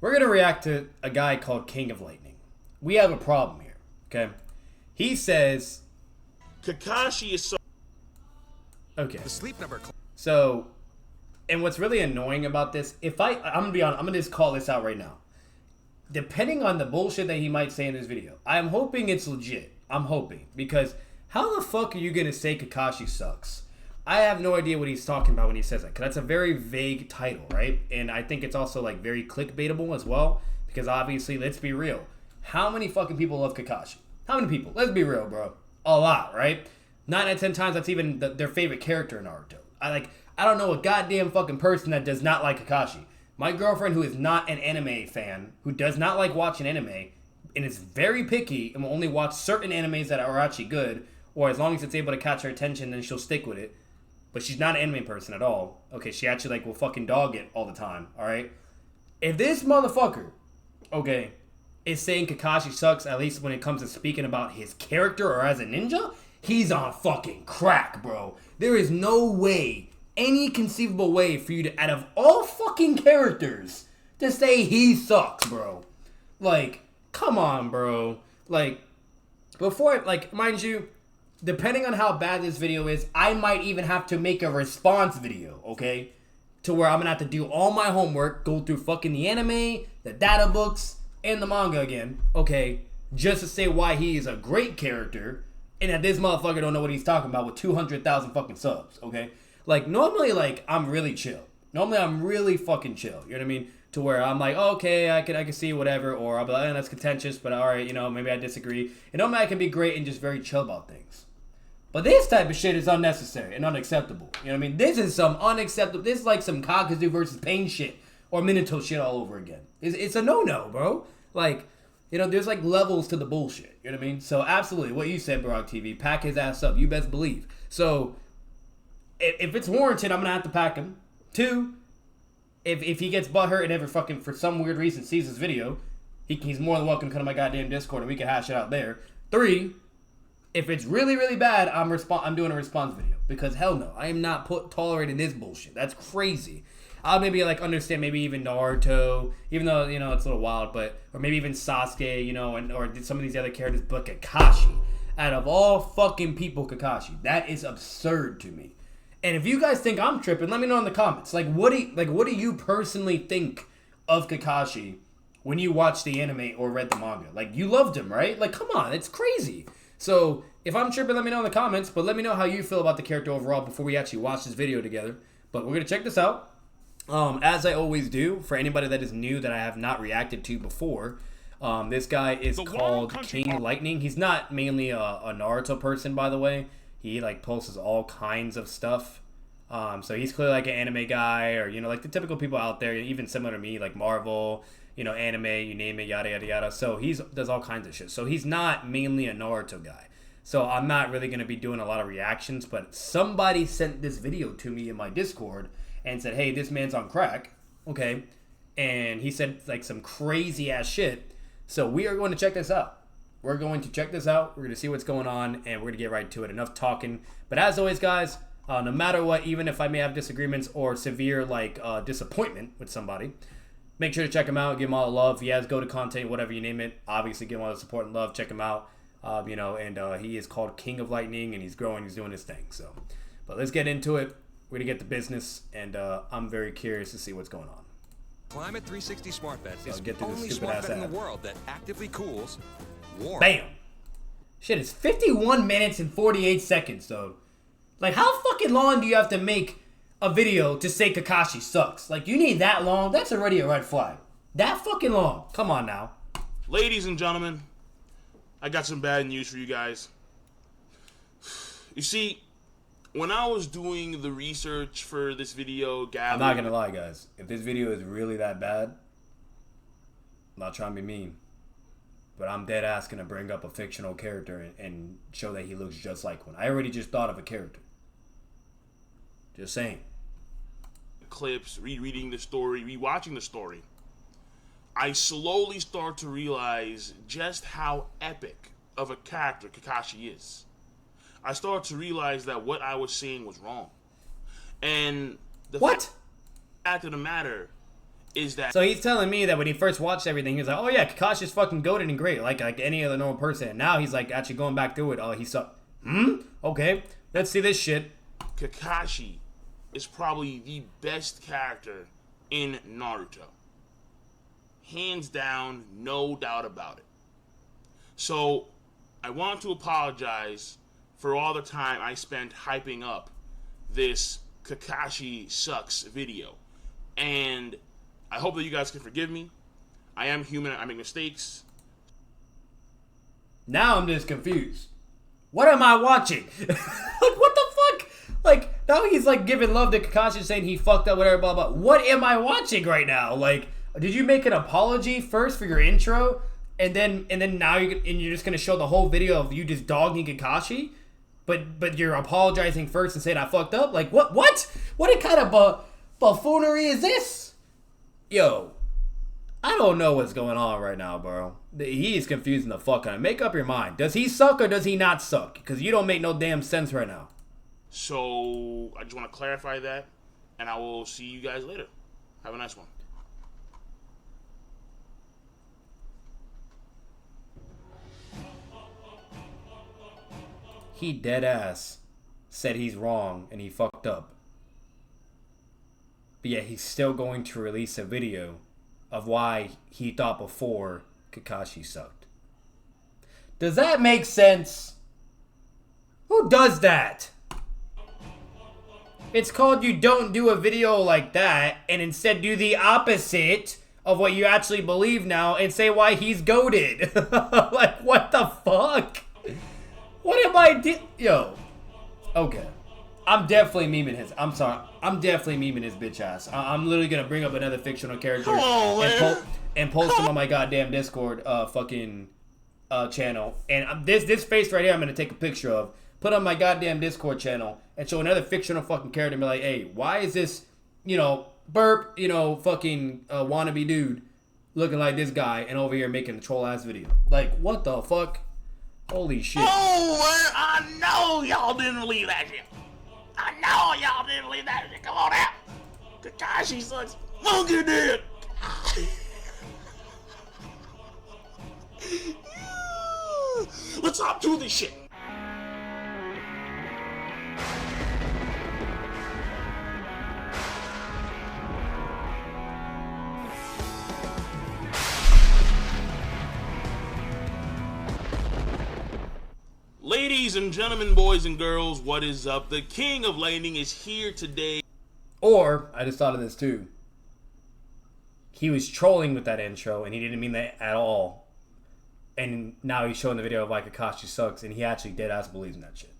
We're going to react to a guy called King of Lightning. We have a problem here, okay? He says... Kakashi is so... Okay. The sleep number... So, and what's really annoying about this, I'm going to be honest, I'm going to just call this out right now. Depending on the bullshit that he might say in this video, I'm hoping it's legit. I'm hoping. Because how the fuck are you going to say Kakashi sucks? I have no idea what he's talking about when he says that. Because that's a very vague title, right? And I think it's also like very clickbaitable as well. Because obviously, let's be real. How many fucking people love Kakashi? How many people? Let's be real, bro. A lot, right? 9 out of 10 times, that's even their favorite character in Naruto. I don't know a goddamn fucking person that does not like Kakashi. My girlfriend, who is not an anime fan, who does not like watching anime, and is very picky and will only watch certain animes that are actually good, or as long as it's able to catch her attention, then she'll stick with it. But she's not an anime person at all. Okay, she actually will fucking dog it all the time, alright? If this motherfucker, okay, is saying Kakashi sucks, at least when it comes to speaking about his character or as a ninja, he's on fucking crack, bro. There is no way, any conceivable way for you to, out of all fucking characters, to say he sucks, bro. Like, come on, bro. Like, before, mind you, depending on how bad this video is, I might even have to make a response video, okay? To where I'm gonna have to do all my homework, go through fucking the anime, the data books, and the manga again, okay? Just to say why he is a great character, and that this motherfucker don't know what he's talking about with 200,000 fucking subs, okay? Like, normally, I'm really chill. Normally, I'm really fucking chill, you know what I mean? To where I'm like, oh, okay, I can see whatever, or I'll be like, that's contentious, but alright, maybe I disagree. And normally I can be great and just very chill about things. But this type of shit is unnecessary and unacceptable, you know what I mean? This is some unacceptable, this is like some KAKASHI versus Pain shit, or Minato shit all over again. It's a no-no, bro. Like, there's levels to the bullshit. You know what I mean? So absolutely, what you said, Barack TV, pack his ass up. You best believe. So if it's warranted, I'm gonna have to pack him. 2, if he gets butthurt and ever fucking for some weird reason sees this video, he's more than welcome to come to my goddamn Discord and we can hash it out there. 3, if it's really really bad, I'm doing a response video because hell no, I am not tolerating this bullshit. That's crazy. I'll maybe understand maybe even Naruto, even though it's a little wild, or maybe even Sasuke, or some of these other characters, but Kakashi, out of all fucking people, Kakashi, that is absurd to me. And if you guys think I'm tripping, let me know in the comments. What do you personally think of Kakashi when you watched the anime or read the manga? You loved him, right? Come on, it's crazy. So if I'm tripping, let me know in the comments. But let me know how you feel about the character overall before we actually watch this video together. But we're gonna check this out. As I always do, for anybody that is new that I have not reacted to before, this guy is called King Lightning. He's not mainly a Naruto person, by the way. He posts all kinds of stuff. So he's clearly an anime guy, or the typical people out there, even similar to me, Marvel, anime, you name it, yada yada yada. So he does all kinds of shit. So he's not mainly a Naruto guy. So I'm not really gonna be doing a lot of reactions, but somebody sent this video to me in my Discord and said, hey, this man's on crack, okay? And he said, some crazy-ass shit. So we are going to check this out. We're going to check this out. We're going to see what's going on, and we're going to get right to it. Enough talking. But as always, guys, no matter what, even if I may have disagreements or severe, disappointment with somebody, make sure to check him out. Give him all the love. He has go-to content, whatever you name it. Obviously, give him all the support and love. Check him out. And he is called King of Lightning, and he's growing. He's doing his thing. So, but let's get into it. We're going to get to business, and I'm very curious to see what's going on. Climate 360 Smart Bed is the only smart bed in the world that actively cools warm. Bam! Shit, it's 51 minutes and 48 seconds, though. How fucking long do you have to make a video to say Kakashi sucks? You need that long? That's already a red flag. That fucking long. Come on now. Ladies and gentlemen, I got some bad news for you guys. You see, when I was doing the research for this video, I'm not gonna lie, guys. If this video is really that bad, I'm not trying to be mean, but I'm dead ass gonna bring up a fictional character and show that he looks just like one. I already just thought of a character. Just saying. Clips, rereading the story, rewatching the story, I slowly start to realize just how epic of a character Kakashi is. I started to realize that what I was saying was wrong. And the fact of the matter is that... So he's telling me that when he first watched everything, he was like, oh yeah, Kakashi's fucking goated and great, like any other normal person. And now he's like actually going back through it. Oh, he sucked. Okay, let's see this shit. Kakashi is probably the best character in Naruto. Hands down, no doubt about it. So, I want to apologize for all the time I spent hyping up this Kakashi sucks video. And I hope that you guys can forgive me. I am human, I make mistakes. Now I'm just confused. What am I watching? Like, what the fuck? Like, now he's like giving love to Kakashi, saying he fucked up, whatever, blah, blah. What am I watching right now? Like, did you make an apology first for your intro? And then now you're just gonna show the whole video of you just dogging Kakashi? But you're apologizing first and saying I fucked up? Like, what? What kind of buffoonery is this? Yo, I don't know what's going on right now, bro. He is confusing the fuck out of me. Make up your mind. Does he suck or does he not suck? Because you don't make no damn sense right now. So, I just want to clarify that. And I will see you guys later. Have a nice one. He dead ass said he's wrong and he fucked up. But yet he's still going to release a video of why he thought before Kakashi sucked. Does that make sense? Who does that? It's called you don't do a video like that and instead do the opposite of what you actually believe now and say why he's goated. Like, what the fuck? What am I Yo. Okay. I'm definitely memeing his. I'm sorry. I'm definitely memeing his bitch ass. I'm literally gonna bring up another fictional character and post him on my goddamn Discord channel. And this face right here, I'm gonna take a picture of, put on my goddamn Discord channel, and show another fictional fucking character and be like, hey, why is this, burp, fucking wannabe dude looking like this guy and over here making a troll ass video? Like, what the fuck? Holy shit. Oh, I know y'all didn't believe that shit. I know y'all didn't believe that shit. Come on out. Kakashi sucks. Monkey did. Let's hop to this shit. Ladies and gentlemen, boys and girls, what is up? The King of Lightning is here today. Or, I just thought of this too. He was trolling with that intro, and he didn't mean that at all. And now he's showing the video of why Kakashi sucks, and he actually dead-ass believes in that shit.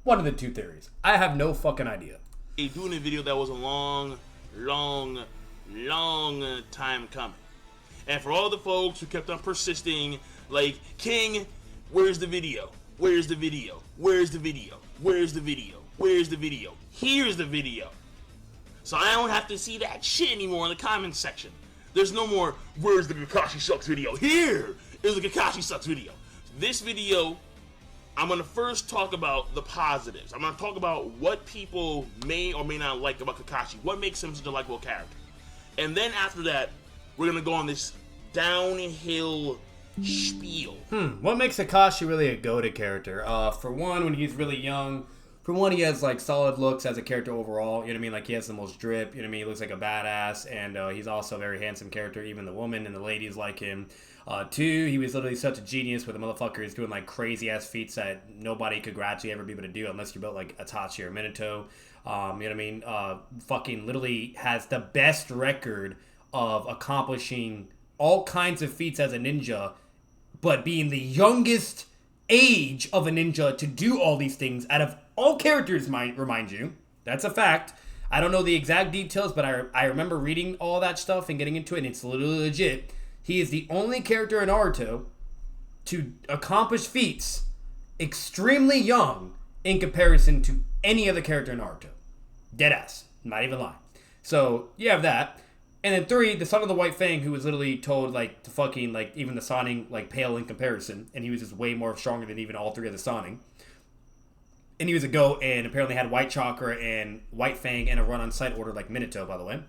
One of the two theories. I have no fucking idea. Doing a video that was a long time coming. And for all the folks who kept on persisting, like, King, where's the video? Where's the video? Where's the video? Where's the video? Where's the video? Here's the video. So I don't have to see that shit anymore in the comments section. There's no more, where's the Kakashi Sucks video? Here is the Kakashi Sucks video. This video, I'm going to first talk about the positives. I'm going to talk about what people may or may not like about Kakashi. What makes him such a likable character. And then after that, we're going to go on this downhill spiel. What makes Kakashi really a goated character? For one, when he's really young. For one, he has like solid looks as a character overall. You know what I mean? Like he has the most drip. You know what I mean? He looks like a badass, and he's also a very handsome character. Even the woman and the ladies like him. Two, he was literally such a genius with the motherfucker is doing like crazy ass feats that nobody could gradually ever be able to do unless you built like Itachi or Minato. You know what I mean? Fucking literally has the best record of accomplishing all kinds of feats as a ninja, but being the youngest age of a ninja to do all these things out of all characters, remind you. That's a fact. I don't know the exact details, but I remember reading all that stuff and getting into it, and it's literally legit. He is the only character in Naruto to accomplish feats extremely young in comparison to any other character in Naruto. Deadass. Not even lying. So, you have that. And then three, the son of the White Fang, who was literally told, like, to fucking, like, even the Sonic, like, pale in comparison. And he was just way more stronger than even all three of the Sonic. And he was a GOAT and apparently had White Chakra and White Fang and a run on sight order like Minato, by the way.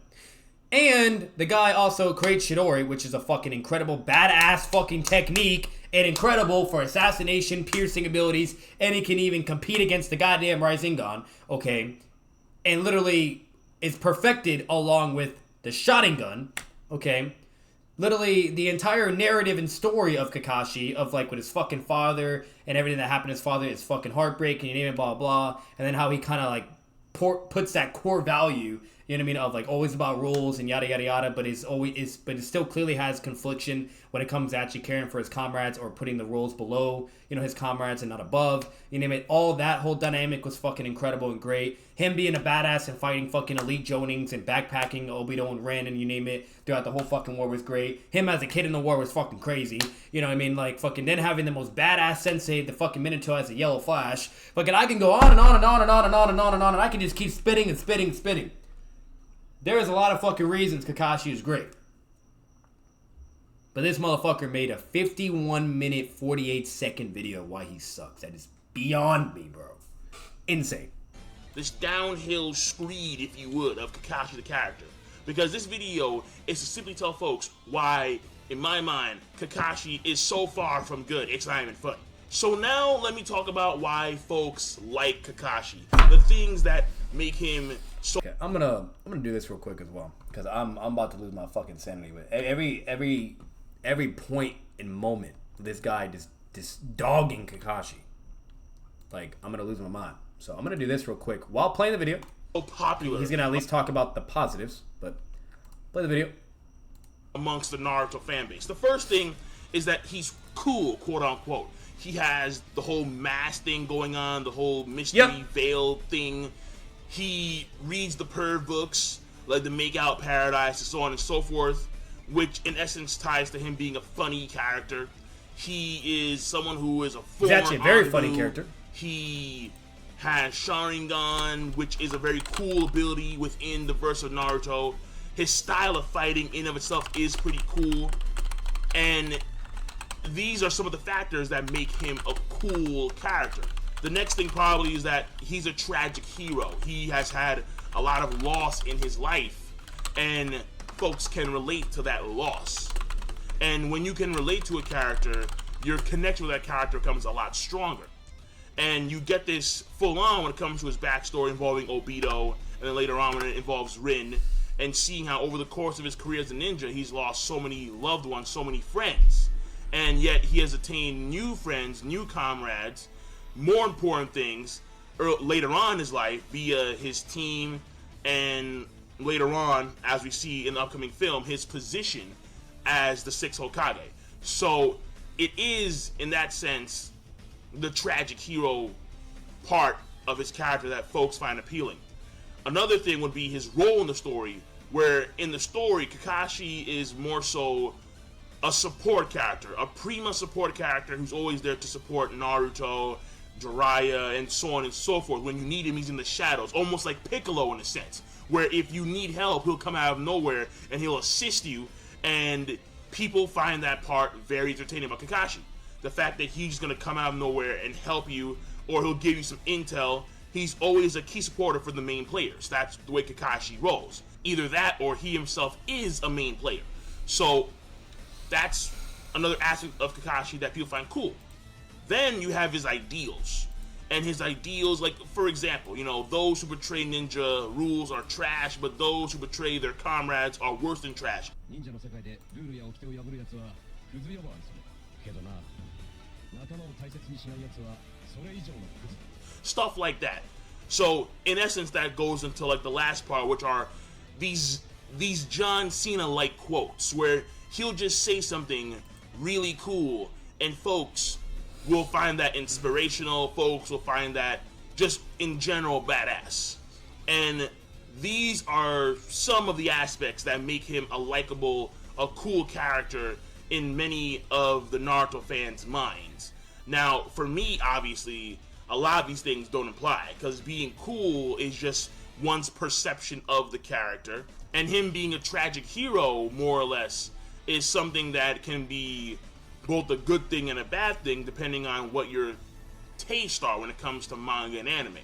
And the guy also creates Chidori, which is a fucking incredible, badass fucking technique, and incredible for assassination, piercing abilities, and he can even compete against the goddamn Rasengan, okay? And literally is perfected along with the Sharingan, okay? Literally, the entire narrative and story of Kakashi, of like with his fucking father and everything that happened to his father, is fucking heartbreaking, and blah, blah, and then how he kind of like puts that core value, you know what I mean, of like always about rules and yada yada yada, but it still clearly has confliction when it comes to actually caring for his comrades or putting the rules below, you know, his comrades and not above. You name it, all that whole dynamic was fucking incredible and great. Him being a badass and fighting fucking elite Jonings and backpacking Obito and Ren and you name it throughout the whole fucking war was great. Him as a kid in the war was fucking crazy. You know what I mean? Like fucking then having the most badass sensei, the fucking Minato as a yellow flash. Fucking I can go on and on and on and on and on and on and on and I can just keep spitting and spitting and spitting. There is a lot of fucking reasons Kakashi is great. But this motherfucker made a 51-minute, 48-second video why he sucks. That is beyond me, bro. Insane. This downhill screed, if you would, of Kakashi the character. Because this video is to simply tell folks why, in my mind, Kakashi is so far from good, it's not even funny. So now let me talk about why folks like Kakashi. The things that make him so... Okay, I'm gonna do this real quick as well. Because I'm about to lose my fucking sanity with every point and moment this guy just dogging Kakashi. Like, I'm gonna lose my mind. So I'm gonna do this real quick while playing the video. So popular. He's gonna at least talk about the positives, but play the video. Amongst the Naruto fan base. The first thing is that he's cool, quote unquote. He has the whole mask thing going on, the whole mystery veil thing. He reads the perv books, like the Make Out Paradise and so on and so forth, which in essence ties to him being a funny character. He is someone who is a former He's actually a very funny character. He has Sharingan, which is a very cool ability within the verse of Naruto. His style of fighting in of itself is pretty cool. And these are some of the factors that make him a cool character. The next thing probably is that he's a tragic hero. He has had a lot of loss in his life, and folks can relate to that loss. And when you can relate to a character, your connection with that character becomes a lot stronger. And you get this full on when it comes to his backstory involving Obito, and then later on when it involves Rin, and seeing how over the course of his career as a ninja, he's lost so many loved ones, so many friends. And yet he has attained new friends, new comrades, more important things later on in his life via his team, and later on, as we see in the upcoming film, his position as the 6th Hokage. So it is, in that sense, the tragic hero part of his character that folks find appealing. Another thing would be his role in the story, where in the story, Kakashi is more so a support character, a prima support character who's always there to support Naruto, Jiraiya, and so on and so forth. When you need him, he's in the shadows, almost like Piccolo in a sense, where if you need help, he'll come out of nowhere and he'll assist you, and people find that part very entertaining about Kakashi. The fact that he's going to come out of nowhere and help you, or he'll give you some intel. He's always a key supporter for the main players. That's the way Kakashi rolls. Either that or he himself is a main player. So that's another aspect of Kakashi that people find cool. Then you have his ideals. And his ideals, like, for example, you know, those who betray ninja rules are trash, but those who betray their comrades are worse than trash. Stuff like that. So, in essence, that goes into, like, the last part, which are these John Cena-like quotes, where he'll just say something really cool, and folks will find that inspirational, folks will find that just in general badass. And these are some of the aspects that make him a likable, a cool character in many of the Naruto fans' minds. Now, for me, obviously, a lot of these things don't apply, because being cool is just one's perception of the character, and him being a tragic hero, more or less, is something that can be both a good thing and a bad thing, depending on what your tastes are when it comes to manga and anime.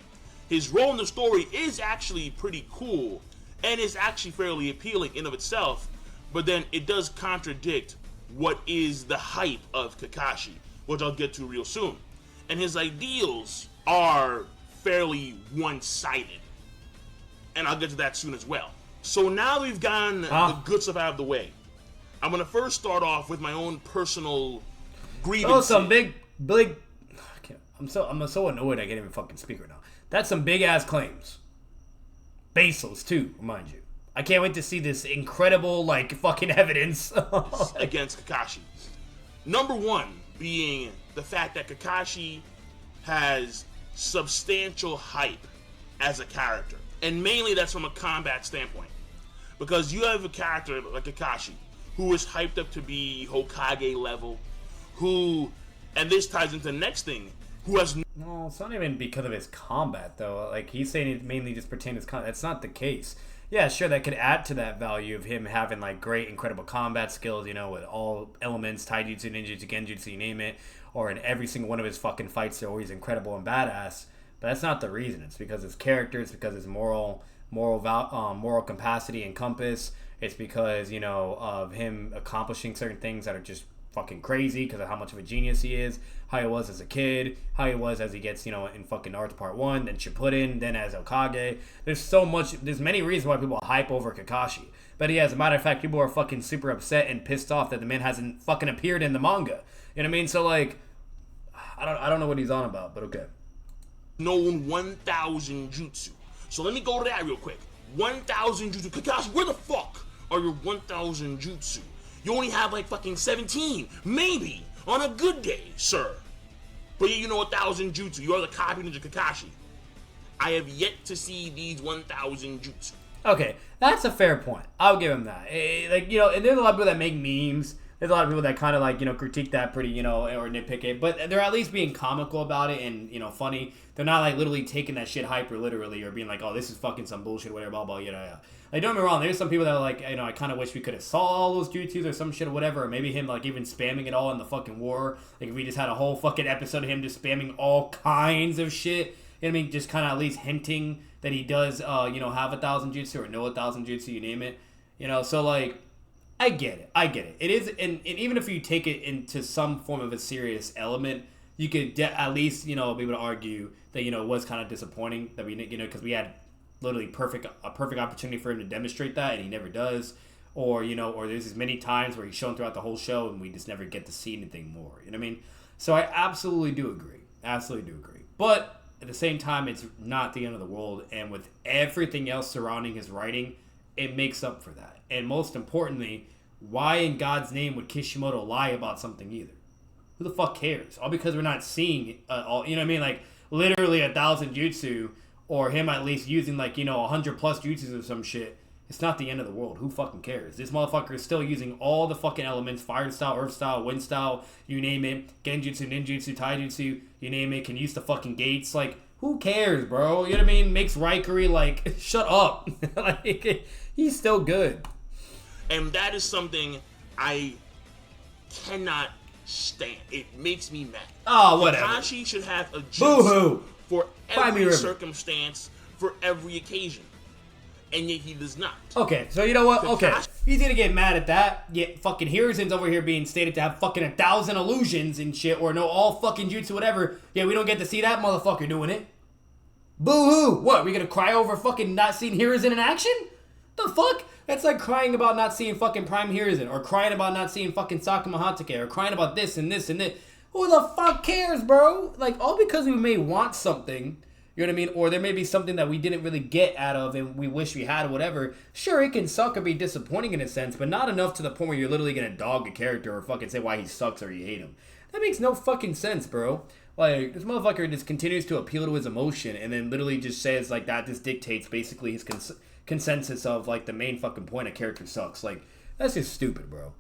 His role in the story is actually pretty cool, and is actually fairly appealing in of itself, but then it does contradict what is the hype of Kakashi, which I'll get to real soon. And his ideals are fairly one-sided, and I'll get to that soon as well. So now we've gotten the good stuff out of the way. I'm gonna first start off with my own personal grievances. Oh, some big. I'm so annoyed I can't even fucking speak right now. That's some big ass claims. Baseless too, mind you. I can't wait to see this incredible fucking evidence against Kakashi. Number one being the fact that Kakashi has substantial hype as a character, and mainly that's from a combat standpoint, because you have a character like Kakashi who is hyped up to be Hokage level, who, and this ties into the next thing, who has no, it's not even because of his combat though. Like, he's saying it mainly just pertains to his combat. That's not the case. Yeah, sure, that could add to that value of him having great, incredible combat skills, with all elements, taijutsu, ninjutsu, genjutsu, you name it, or in every single one of his fucking fights they're always incredible and badass. But that's not the reason. It's because his character, it's because his moral capacity and compass. It's because, of him accomplishing certain things that are just fucking crazy because of how much of a genius he is, how he was as a kid, how he was as he gets, in fucking Naruto Part 1, then Shippuden, then as Hokage. There's many reasons why people hype over Kakashi. But yeah, as a matter of fact, people are fucking super upset and pissed off that the man hasn't fucking appeared in the manga. You know what I mean? So I don't know what he's on about, but okay. Known 1,000 jutsu. So let me go to that real quick. 1,000 jutsu. Kakashi, where the fuck are your 1,000 jutsu? You only have fucking 17, maybe, on a good day, sir. But yeah, 1,000 jutsu. You are the copy ninja Kakashi. I have yet to see these 1,000 jutsu. Okay, that's a fair point. I'll give him that. And there's a lot of people that make memes. There's a lot of people that kind of critique that pretty, or nitpick it. But they're at least being comical about it and, funny. They're not literally taking that shit hyper literally or being oh, this is fucking some bullshit, whatever, blah, blah, yada. Don't get me wrong, there's some people that are I kind of wish we could have saw all those jutsus or some shit or whatever, or maybe him even spamming it all in the fucking war. If we just had a whole fucking episode of him just spamming all kinds of shit, you know what I mean, just kind of at least hinting that he does, have 1,000 jutsu or know 1,000 jutsu, you name it, so I get it. It is, and even if you take it into some form of a serious element, you could at least, be able to argue that, it was kind of disappointing that we, because we had literally a perfect opportunity for him to demonstrate that, and he never does. Or, or there's as many times where he's shown throughout the whole show, and we just never get to see anything more. You know what I mean? So I absolutely do agree. But at the same time, it's not the end of the world, and with everything else surrounding his writing, it makes up for that. And most importantly, why in God's name would Kishimoto lie about something either? Who the fuck cares? All because we're not seeing all, you know what I mean? Literally 1,000 jutsu, or him at least using 100 plus jutsus or some shit. It's not the end of the world. Who fucking cares? This motherfucker is still using all the fucking elements: fire style, earth style, wind style, you name it. Genjutsu, ninjutsu, taijutsu, you name it. Can use the fucking gates. Who cares, bro? You know what I mean? Makes Raikuri shut up. He's still good. And that is something I cannot stand. It makes me mad. Oh, whatever. Kakashi should have a jutsu for every circumstance, for every occasion. And yet he does not. Okay, so you know what? Okay, he's gonna get mad at that. Yet fucking Hiruzen's over here being stated to have fucking 1,000 illusions and shit, or know all fucking jutsu, whatever. Yeah, we don't get to see that motherfucker doing it. Boo-hoo! What, we gonna cry over fucking not seeing Hiruzen in action? The fuck? That's like crying about not seeing fucking Prime Hiruzen, or crying about not seeing fucking Sakuma Hatake, or crying about this and this and this. Who the fuck cares, bro? All because we may want something, you know what I mean? Or there may be something that we didn't really get out of and we wish we had or whatever. Sure, it can suck or be disappointing in a sense, but not enough to the point where you're literally gonna dog a character or fucking say why he sucks or you hate him. That makes no fucking sense, bro. This motherfucker just continues to appeal to his emotion and then literally just says that just dictates basically his consensus of the main fucking point: a character sucks. That's just stupid, bro.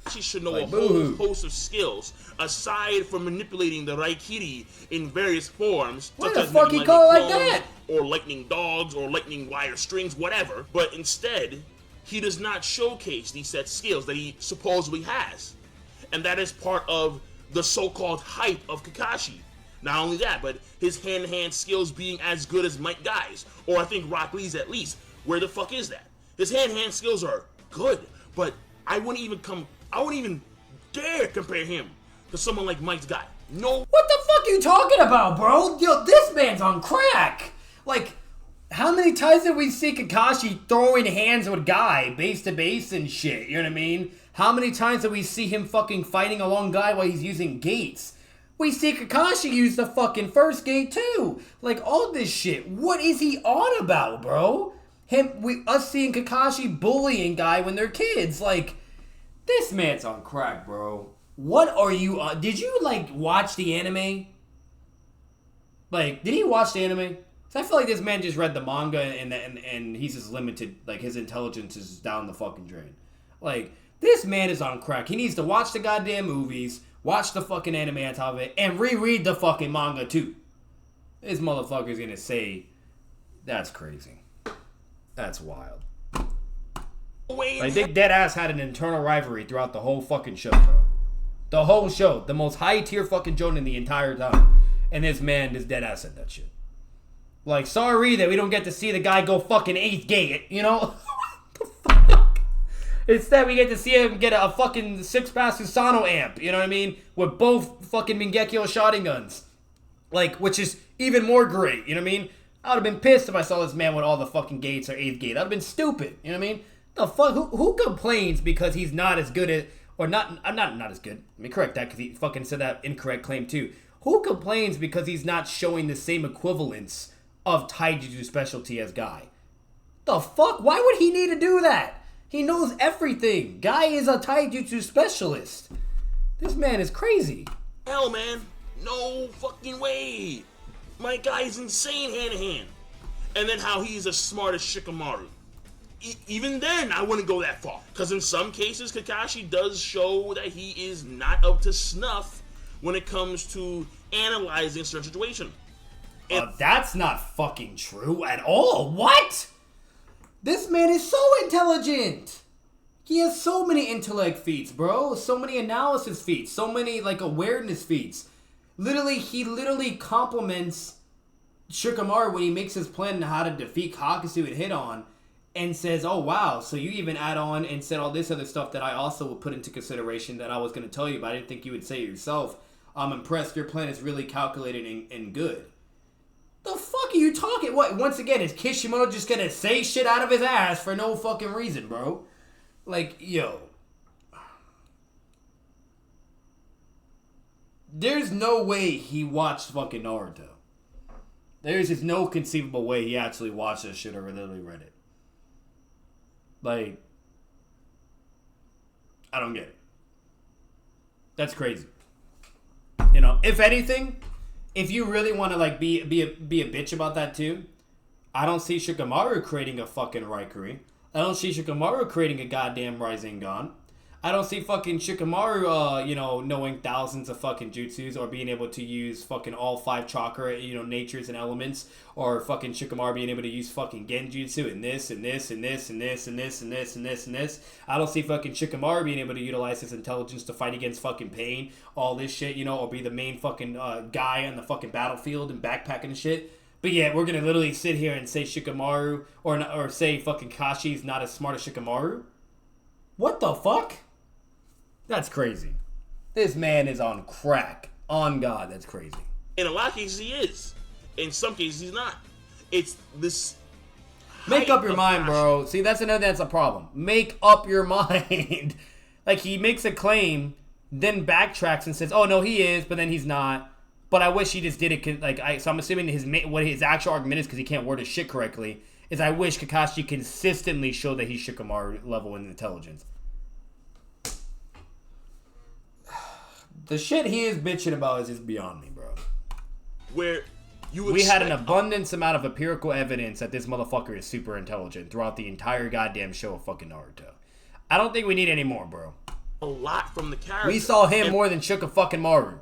She should know a whole host of skills aside from manipulating the Raikiri in various forms. Why the fuck he call it like that? Or lightning dogs, or lightning wire strings, whatever. But instead, he does not showcase these set skills that he supposedly has. And that is part of the so-called hype of Kakashi. Not only that, but his hand-to-hand skills being as good as Mike Guy's, or I think Rock Lee's at least. Where the fuck is that? His hand-hand skills are good, but I wouldn't even dare compare him to someone like Mike's guy. No. What the fuck are you talking about, bro? Yo, this man's on crack. Like, how many times did we see Kakashi throwing hands with Guy base to base and shit? You know what I mean? How many times did we see him fucking fighting along Guy while he's using gates? We see Kakashi use the fucking first gate too. Like, all this shit. What is he on about, bro? Us seeing Kakashi bullying Guy when they're kids. Like, this man's on crack, bro. What are you on? Did you, like, watch the anime? Like, did he watch the anime? I feel like this man just read the manga and he's just limited. Like, his intelligence is down the fucking drain. Like, this man is on crack. He needs to watch the goddamn movies, watch the fucking anime on top of it, and reread the fucking manga too. This motherfucker's gonna say, that's crazy. That's wild. Like, they deadass had an internal rivalry throughout the whole fucking show, bro. The whole show. The most high tier fucking shonen the entire time. And this man, this deadass said that shit. Like, sorry that we don't get to see the guy go fucking 8th gate, you know? What the fuck? Instead, we get to see him get a fucking 6-pass Susano amp, you know what I mean? With both fucking Mingekyo shotguns. Like, which is even more great, you know what I mean? I would have been pissed if I saw this man with all the fucking gates or 8th gate. That would have been stupid, you know what I mean? The fuck? Who complains because he's not as good at, or not as good. Let me correct that because he fucking said that incorrect claim too. Who complains because he's not showing the same equivalence of taijutsu specialty as Guy? The fuck? Why would he need to do that? He knows everything. Guy is a taijutsu specialist. This man is crazy. Hell, man. No fucking way. My guy is insane hand-to-hand. And then how he's as smart as Shikamaru. Even then, I wouldn't go that far. Because in some cases, Kakashi does show that he is not up to snuff when it comes to analyzing certain situations. That's not fucking true at all. What? This man is so intelligent. He has so many intellect feats, bro. So many analysis feats. So many, like, awareness feats. He literally compliments Shikamaru when he makes his plan on how to defeat Kakashi and hit on, and says, oh, wow, so you even add on and said all this other stuff that I also would put into consideration that I was going to tell you, but I didn't think you would say it yourself. I'm impressed. Your plan is really calculated and good. The fuck are you talking? What? Once again, is Kishimoto just gonna say shit out of his ass for no fucking reason, bro? Like, yo. There's no way he watched fucking Naruto. There's just no conceivable way he actually watched this shit or literally read it. Like, I don't get it. That's crazy. You know, if anything, if you really want to, like, be a bitch about that too, I don't see Shikamaru creating a fucking Raikuri. I don't see Shikamaru creating a goddamn Rasengan. I don't see fucking Shikamaru, knowing thousands of fucking jutsus or being able to use fucking all 5 chakra, natures and elements, or fucking Shikamaru being able to use fucking genjutsu and this and this and this and this and this and this and this and this. I don't see fucking Shikamaru being able to utilize his intelligence to fight against fucking pain, all this shit, or be the main fucking guy on the fucking battlefield and backpacking and shit. But yeah, we're gonna literally sit here and say Shikamaru or say fucking Kashi's not as smart as Shikamaru? What the fuck? That's crazy. This man is on crack. On God, that's crazy. In a lot of cases, he is. In some cases, he's not. It's this. Make up your mind, bro. See, that's a problem. Make up your mind. Like, he makes a claim, then backtracks and says, "Oh no, he is," but then he's not. But I wish he just did it. So I'm assuming what his actual argument is, because he can't word his shit correctly, is I wish Kakashi consistently showed that he's Shikamaru level in intelligence. The shit he is bitching about is just beyond me, bro. Where we had an abundance amount of empirical evidence that this motherfucker is super intelligent throughout the entire goddamn show of fucking Naruto. I don't think we need any more, bro. A lot from the character. We saw him more than Shuka fucking Maru.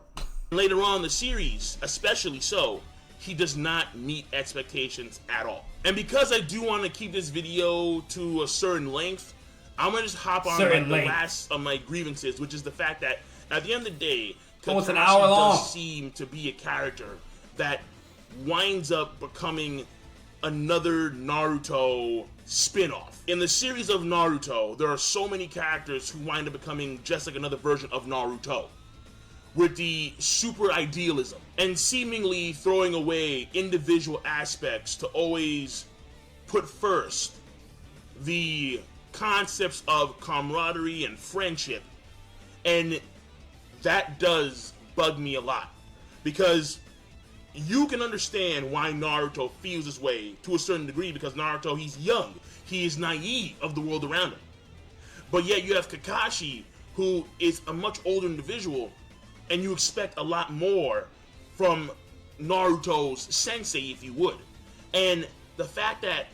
Later on in the series, especially so, he does not meet expectations at all. And because I do want to keep this video to a certain length, I'm going to just hop on the last of my grievances, which is the fact that at the end of the day, almost an hour long, does seem to be a character that winds up becoming another Naruto spin-off. In the series of Naruto, there are so many characters who wind up becoming just like another version of Naruto, with the super idealism and seemingly throwing away individual aspects to always put first the concepts of camaraderie and friendship. And that does bug me a lot, because you can understand why Naruto feels this way to a certain degree, because Naruto, he's young, he is naive of the world around him. But yet you have Kakashi, who is a much older individual, and you expect a lot more from Naruto's sensei, if you would. And the fact that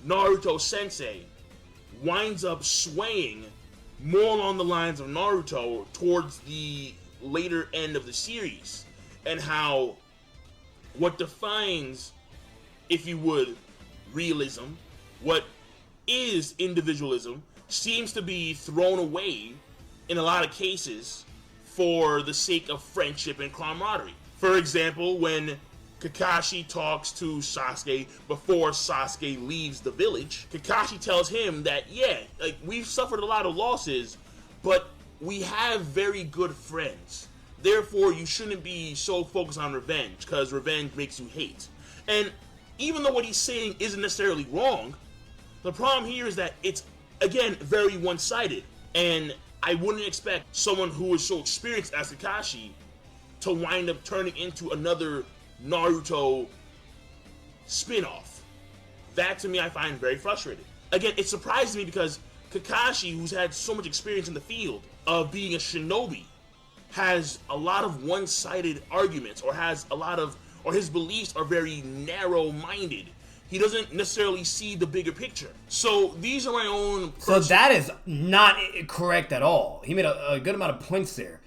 Naruto sensei winds up swaying more along the lines of Naruto towards the later end of the series, and how what defines, if you would, realism, what is individualism, seems to be thrown away in a lot of cases for the sake of friendship and camaraderie. For example, when Kakashi talks to Sasuke before Sasuke leaves the village, Kakashi tells him that, yeah, like, we've suffered a lot of losses, but we have very good friends. Therefore, you shouldn't be so focused on revenge, because revenge makes you hate. And even though what he's saying isn't necessarily wrong, the problem here is that it's, again, very one-sided. And I wouldn't expect someone who is so experienced as Kakashi to wind up turning into another Naruto spin-off. That, to me, I find very frustrating. Again, it surprises me because Kakashi, who's had so much experience in the field of being a shinobi, has a lot of one-sided arguments, or his beliefs are very narrow-minded. He doesn't necessarily see the bigger picture. So these are my own. So that is not correct at all. He made a good amount of points there.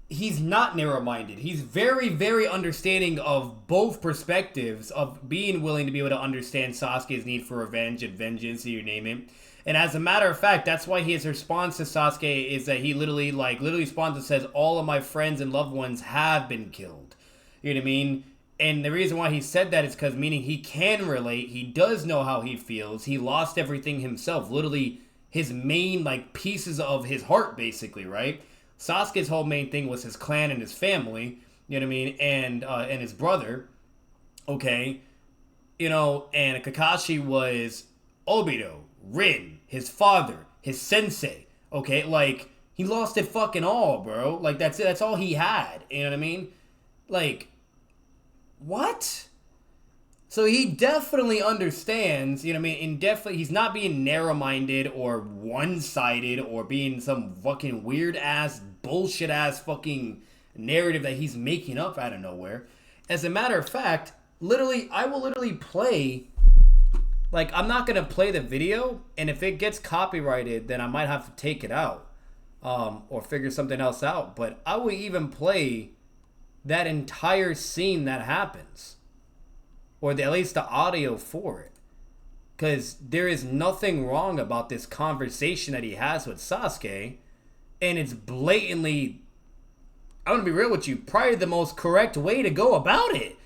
He's not narrow-minded. He's very, very understanding of both perspectives, of being willing to be able to understand Sasuke's need for revenge and vengeance, you name it. And as a matter of fact, that's why his response to Sasuke is that he literally responds and says, all of my friends and loved ones have been killed. You know what I mean? And the reason why he said that is because, meaning he can relate, he does know how he feels, he lost everything himself, literally his main, pieces of his heart, basically, right? Sasuke's whole main thing was his clan and his family, you know what I mean, and his brother, okay? You know, and Kakashi was Obito, Rin, his father, his sensei, okay? He lost it fucking all, bro. That's it, that's all he had, you know what I mean? What? So he definitely understands, you know what I mean? And definitely, he's not being narrow-minded or one-sided or being some fucking weird-ass, bullshit-ass fucking narrative that he's making up out of nowhere. As a matter of fact, I will literally play, I'm not going to play the video, and if it gets copyrighted, then I might have to take it out or figure something else out. But I will even play that entire scene that happens, or at least the audio for it, because there is nothing wrong about this conversation that he has with Sasuke, and it's blatantly, I'm gonna be real with you, probably the most correct way to go about it.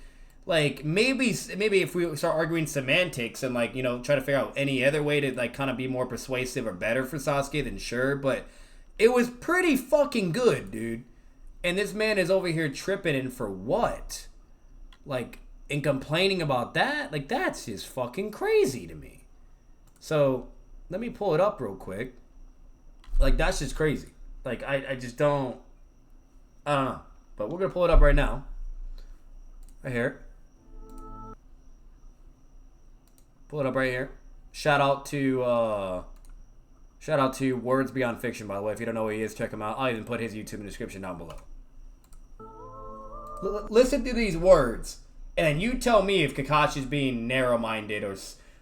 Maybe if we start arguing semantics and try to figure out any other way to kind of be more persuasive or better for Sasuke, then sure, but it was pretty fucking good, dude. And this man is over here tripping, and for what? And complaining about that? That's just fucking crazy to me. So, let me pull it up real quick. That's just crazy. I just don't... I don't know. But we're going to pull it up right now. Right here. Pull it up right here. Shout out to Words Beyond Fiction, by the way. If you don't know who he is, check him out. I'll even put his YouTube in the description down below. Listen to these words, and you tell me if Kakashi's being narrow-minded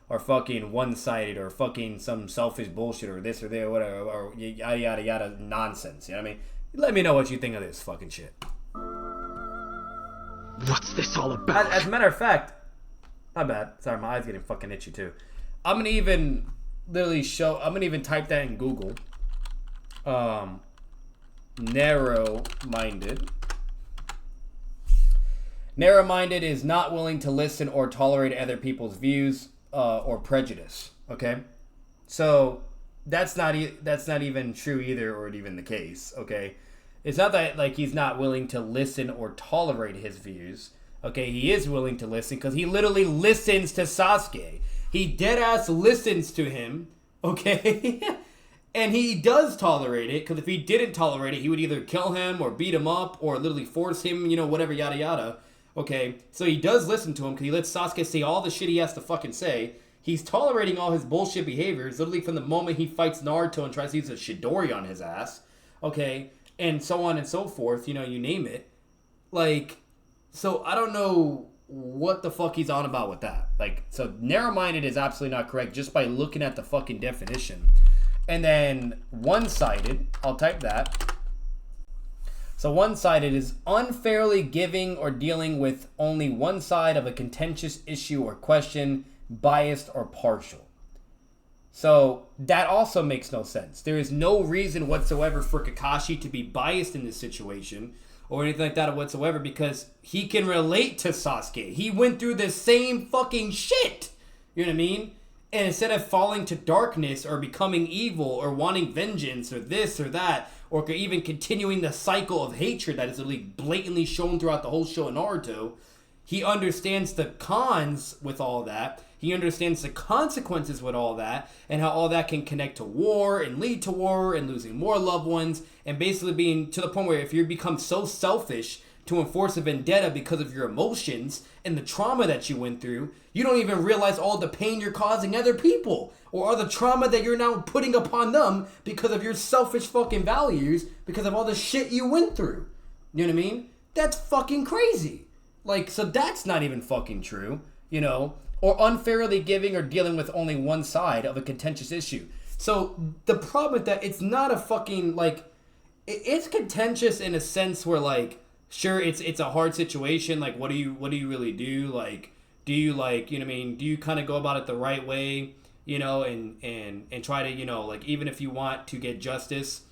or fucking one-sided or fucking some selfish bullshit or this or that or whatever or yada yada yada nonsense. You know what I mean? Let me know what you think of this fucking shit. What's this all about? As a matter of fact, my bad. Sorry, my eyes getting fucking itchy too. I'm gonna even type that in Google. Narrow-minded. Narrow-minded is not willing to listen or tolerate other people's views or prejudice. Okay, so that's not even true either, or even the case. Okay, it's not that like he's not willing to listen or tolerate his views. Okay, he is willing to listen because he literally listens to Sasuke. He dead ass listens to him. Okay. And he does tolerate it, because if he didn't tolerate it, he would either kill him or beat him up or literally force him, whatever, yada yada. Okay, so he does listen to him because he lets Sasuke say all the shit he has to fucking say. He's tolerating all his bullshit behaviors, literally from the moment he fights Naruto and tries to use a Chidori on his ass. Okay, and so on and so forth, you name it. Like, so I don't know what the fuck he's on about with that. Like, so narrow-minded is absolutely not correct just by looking at the fucking definition. And then one-sided, I'll type that. So one-sided is unfairly giving or dealing with only one side of a contentious issue or question, biased or partial. So that also makes no sense. There is no reason whatsoever for Kakashi to be biased in this situation or anything like that whatsoever, because he can relate to Sasuke. He went through the same fucking shit. You know what I mean? And instead of falling to darkness or becoming evil or wanting vengeance or this or that, or even continuing the cycle of hatred that is literally blatantly shown throughout the whole show in Naruto, he understands the cons with all that. He understands the consequences with all that, and how all that can connect to war and lead to war and losing more loved ones, and basically being to the point where if you become so selfish to enforce a vendetta because of your emotions and the trauma that you went through, you don't even realize all the pain you're causing other people, or all the trauma that you're now putting upon them because of your selfish fucking values, because of all the shit you went through. You know what I mean? That's fucking crazy. Like, so that's not even fucking true, or unfairly giving or dealing with only one side of a contentious issue. So the problem with that, it's not a fucking, like, it's contentious in a sense where, like, sure, it's a hard situation. Like, what do you really do? Like, do you, like, do you kind of go about it the right way, and try to, like, even if you want to get justice,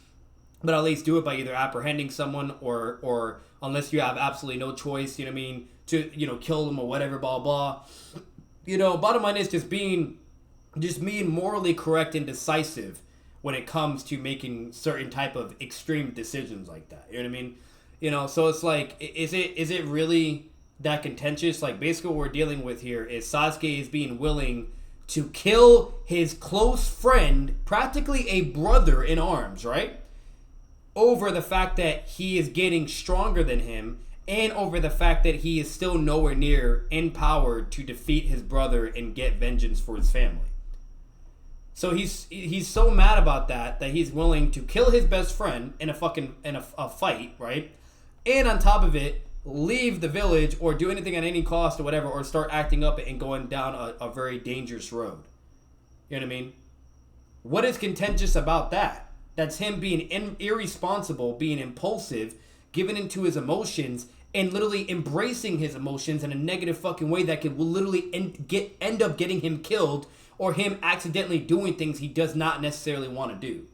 but at least do it by either apprehending someone or unless you have absolutely no choice, to, kill them or whatever, blah, blah. Bottom line is just being morally correct and decisive when it comes to making certain type of extreme decisions like that. You know what I mean? So it's like, is it really that contentious? Like, basically what we're dealing with here is Sasuke is being willing to kill his close friend, practically a brother in arms, right? Over the fact that he is getting stronger than him, and over the fact that he is still nowhere near empowered to defeat his brother and get vengeance for his family. So he's so mad about that he's willing to kill his best friend in a fight, right? And on top of it, leave the village or do anything at any cost or whatever, or start acting up and going down a very dangerous road. You know what I mean? What is contentious about that? That's him being irresponsible, being impulsive, giving into his emotions, and literally embracing his emotions in a negative fucking way that will literally end up getting him killed, or him accidentally doing things he does not necessarily want to do.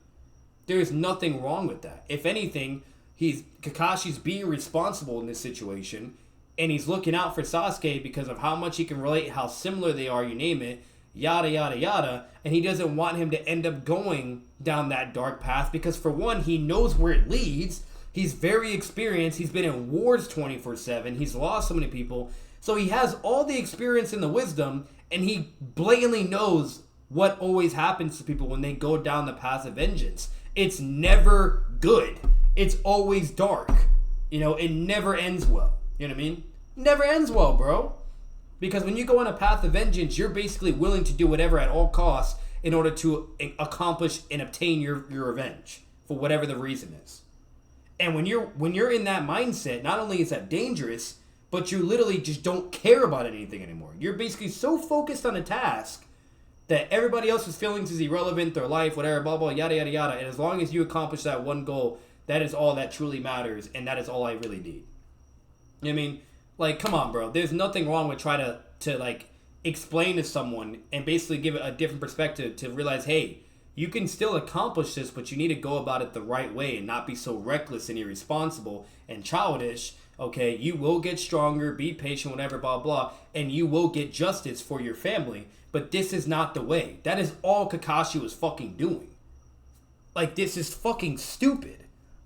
There is nothing wrong with that. If anything, Kakashi's being responsible in this situation, and he's looking out for Sasuke because of how much he can relate, how similar they are, you name it, yada yada yada, and he doesn't want him to end up going down that dark path because, for one, he knows where it leads. He's very experienced. He's been in wars 24/7. He's lost so many people. So he has all the experience and the wisdom, and he blatantly knows what always happens to people when they go down the path of vengeance. It's never good. It's always dark. It never ends well. You know what I mean? Never ends well, bro. Because when you go on a path of vengeance, you're basically willing to do whatever at all costs in order to accomplish and obtain your revenge for whatever the reason is. And when you're in that mindset, not only is that dangerous, but you literally just don't care about anything anymore. You're basically so focused on a task that everybody else's feelings is irrelevant, their life, whatever, blah, blah, yada, yada, yada. And as long as you accomplish that one goal, that is all that truly matters, and that is all I really need. You know what I mean? Like, come on, bro. There's nothing wrong with trying to like, explain to someone and basically give it a different perspective to realize, hey, You can still accomplish this, but you need to go about it the right way and not be so reckless and irresponsible and childish. Okay, you will get stronger, be patient, whatever, blah, blah, and you will get justice for your family. But this is not the way. That is all Kakashi was fucking doing. Like, this is fucking stupid.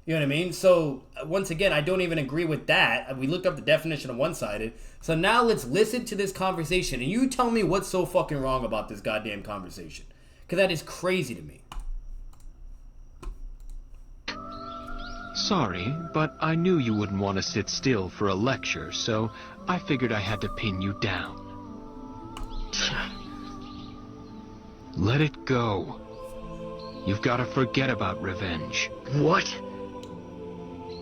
You know what I mean? So, once again, I don't even agree with that. We looked up the definition of one-sided. So now let's listen to this conversation, and you tell me what's so fucking wrong about this goddamn conversation. Because that is crazy to me. Sorry, but I knew you wouldn't want to sit still for a lecture, so I figured I had to pin you down. Let it go. You've got to forget about revenge. What?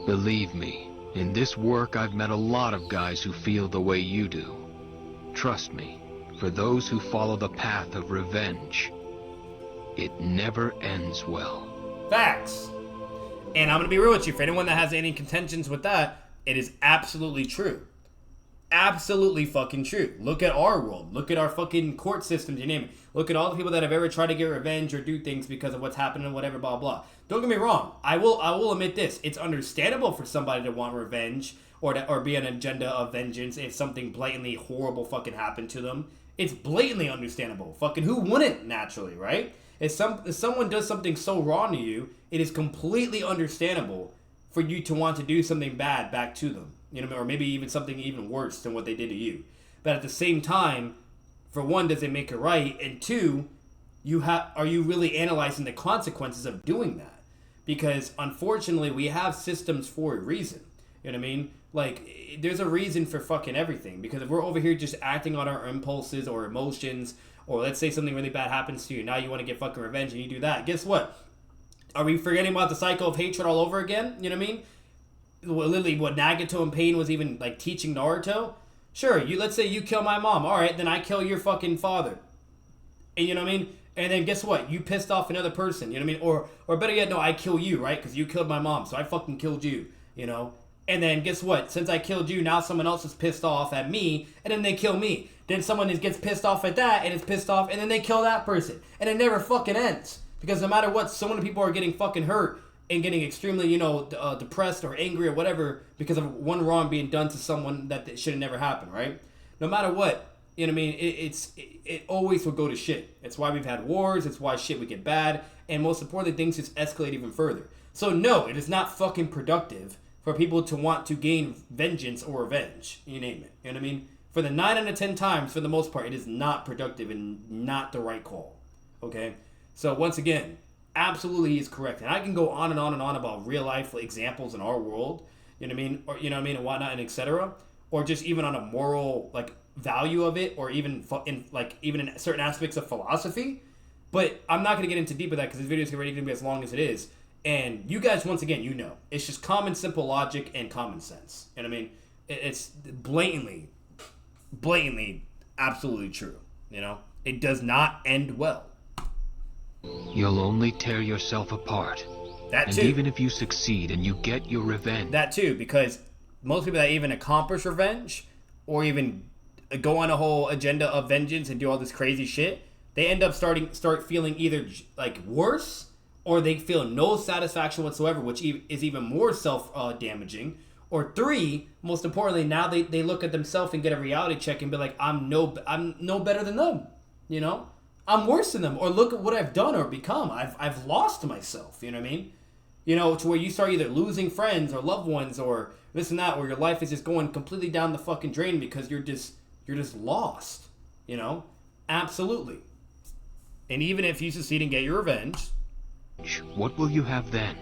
Believe me, in this work I've met a lot of guys who feel the way you do. Trust me, for those who follow the path of revenge, it never ends well. Facts. And I'm going to be real with you. For anyone that has any contentions with that, it is absolutely true. Absolutely fucking true. Look at our world. Look at our fucking court systems, you name it. Look at all the people that have ever tried to get revenge or do things because of what's happening, whatever, blah, blah. Don't get me wrong. I will admit this. It's understandable for somebody to want revenge or be an agenda of vengeance if something blatantly horrible fucking happened to them. It's blatantly understandable. Fucking who wouldn't naturally, right? If someone does something so wrong to you, it is completely understandable for you to want to do something bad back to them. You know, or maybe even something even worse than what they did to you. But at the same time, for one, does it make it right? And two, are you really analyzing the consequences of doing that? Because unfortunately, we have systems for a reason. You know what I mean? Like, there's a reason for fucking everything. Because if we're over here just acting on our impulses or emotions, or let's say something really bad happens to you, now you want to get fucking revenge and you do that. Guess what? Are we forgetting about the cycle of hatred all over again? You know what I mean? Literally, what Nagato and Pain was even like teaching Naruto. Sure, let's say you kill my mom. All right, then I kill your fucking father. And you know what I mean? And then guess what? You pissed off another person. You know what I mean? Or better yet, no, I kill you, right? Because you killed my mom, so I fucking killed you. You know? And then guess what? Since I killed you, now someone else is pissed off at me, and then they kill me. Then someone gets pissed off at that, and is pissed off, and then they kill that person. And it never fucking ends. Because no matter what, so many people are getting fucking hurt and getting extremely, depressed or angry or whatever because of one wrong being done to someone that should have never happened, right? No matter what, you know what I mean? It always will go to shit. It's why we've had wars. It's why shit would get bad. And most importantly, things just escalate even further. So no, it is not fucking productive for people to want to gain vengeance or revenge. You name it. You know what I mean? For the 9 out of 10 times, for the most part, it is not productive and not the right call. Okay? So once again, absolutely he's correct. And I can go on and on and on about real life examples in our world, you know what I mean? Or, you know what I mean, and whatnot, and etc. Or just even on a moral, like, value of it, or even in certain aspects of philosophy. But I'm not going to get into deep of that because this video is already going to be as long as it is. And you guys, once again, you know, it's just common, simple logic and common sense. You know what I mean? It's blatantly, absolutely true. You know? It does not end well. You'll only tear yourself apart. That too. And even if you succeed and you get your revenge. That too, because most people that even accomplish revenge or even go on a whole agenda of vengeance and do all this crazy shit, they end up start feeling either like worse or they feel no satisfaction whatsoever, which is even more self-damaging. Or three, most importantly, now they look at themselves and get a reality check and be like, I'm no better than them, you know? I'm worse than them, or look at what I've done or become. I've lost myself, you know what I mean? You know, to where you start either losing friends or loved ones or this and that, where your life is just going completely down the fucking drain because you're just lost, you know? Absolutely. And even if you succeed and get your revenge, what will you have then?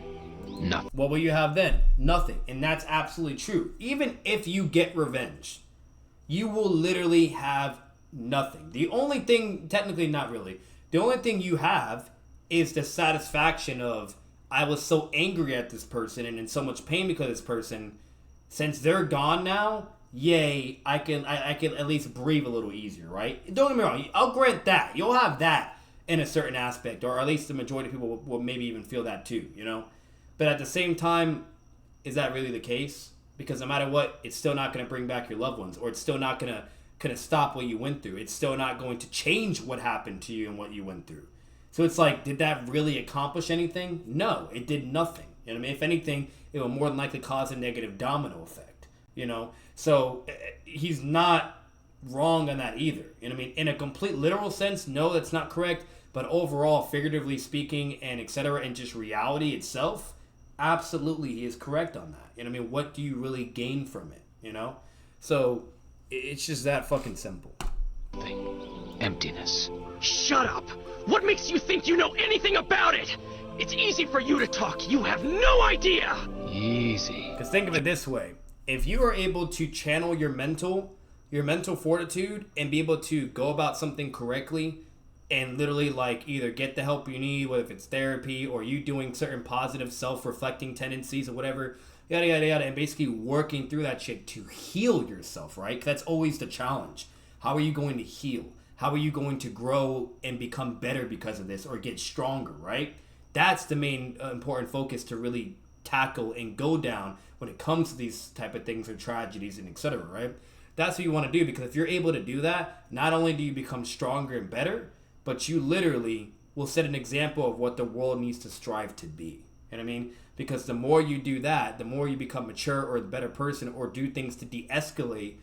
Nothing. What will you have then? Nothing. And that's absolutely true. Even if you get revenge, you will literally have nothing. The only thing, technically not really, the only thing you have is the satisfaction of, I was so angry at this person and in so much pain because of this person. Since they're gone now, yay, I can at least breathe a little easier, right? Don't get me wrong, I'll grant that. You'll have that in a certain aspect, or at least the majority of people will maybe even feel that too, you know? But at the same time, is that really the case? Because no matter what, it's still not going to bring back your loved ones, or it's still not going to stop what you went through. It's still not going to change what happened to you and what you went through. So it's like, did that really accomplish anything? No, it did nothing. You know what I mean? If anything, it will more than likely cause a negative domino effect. You know? So he's not wrong on that either. You know what I mean? In a complete literal sense, no, that's not correct. But overall, figuratively speaking, and etc., and just reality itself, absolutely, he is correct on that. You know what I mean? What do you really gain from it? You know? So it's just that fucking simple. Emptiness. Shut up! What makes you think you know anything about it? It's easy for you to talk. You have no idea! Easy. Because think of it this way. If you are able to channel your mental fortitude and be able to go about something correctly and literally like either get the help you need, whether if it's therapy or you doing certain positive self-reflecting tendencies or whatever, yada, yada, yada, and basically working through that shit to heal yourself, right? 'Cause that's always the challenge. How are you going to heal? How are you going to grow and become better because of this or get stronger, right? That's the main important focus to really tackle and go down when it comes to these type of things or tragedies and etc., right? That's what you want to do, because if you're able to do that, not only do you become stronger and better, but you literally will set an example of what the world needs to strive to be. You know what I mean? Because the more you do that, the more you become mature or the better person or do things to de-escalate,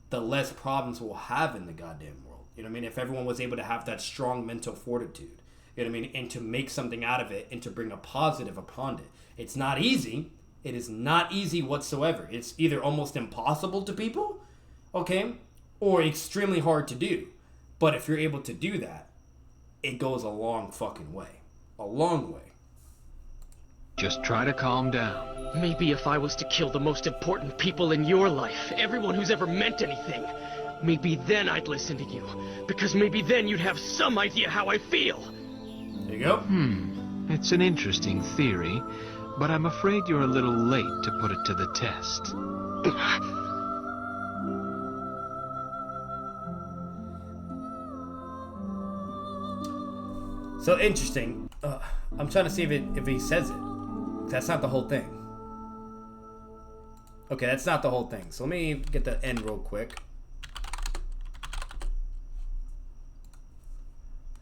the less problems we'll have in the goddamn world. You know what I mean? If everyone was able to have that strong mental fortitude, you know what I mean? And to make something out of it and to bring a positive upon it. It's not easy. It is not easy whatsoever. It's either almost impossible to people, okay, or extremely hard to do. But if you're able to do that, it goes a long fucking way. A long way. Just try to calm down. Maybe if I was to kill the most important people in your life, everyone who's ever meant anything, maybe then I'd listen to you. Because maybe then you'd have some idea how I feel. There you go. It's an interesting theory, but I'm afraid you're a little late to put it to the test. So interesting. I'm trying to see if he says it. That's not the whole thing. Okay, that's not the whole thing. So let me get the end real quick.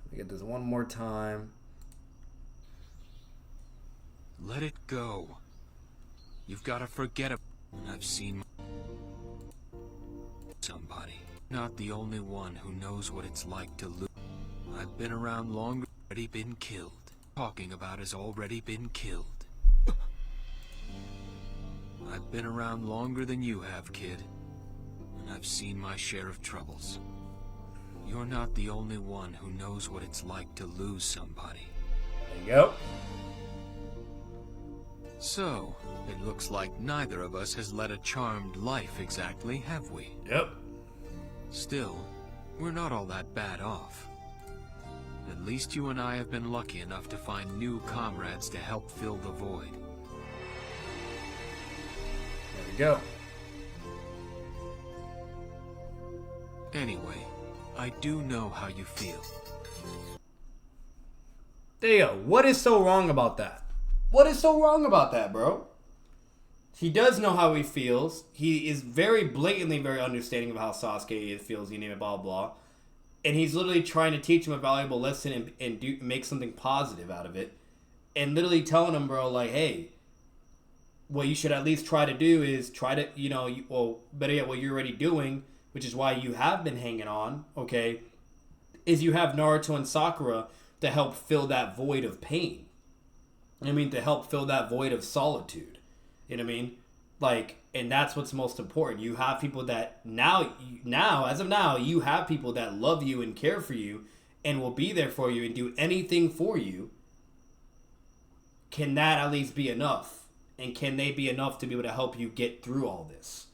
Let me get this one more time. Let it go. You've got to forget it. I've seen somebody. Not the only one who knows what it's like to lose. I've been around longer. Already been killed. Talking about has already been killed. I've been around longer than you have, kid. And I've seen my share of troubles. You're not the only one who knows what it's like to lose somebody. There you go. So, it looks like neither of us has led a charmed life exactly, have we? Yep. Still, we're not all that bad off. At least you and I have been lucky enough to find new comrades to help fill the void. There we go. Anyway, I do know how you feel. There you go. What is so wrong about that? What is so wrong about that, bro? He does know how he feels. He is very blatantly very understanding of how Sasuke feels, you name it, blah, blah. And he's literally trying to teach him a valuable lesson and make something positive out of it. And literally telling him, bro, like, hey, what you should at least try to do is try to, well, better yet, what you're already doing, which is why you have been hanging on, okay, is you have Naruto and Sakura to help fill that void of pain. I mean, to help fill that void of solitude. You know what I mean? Like, and that's what's most important. You have people that now, as of now, you have people that love you and care for you and will be there for you and do anything for you. Can that at least be enough? And can they be enough to be able to help you get through all this?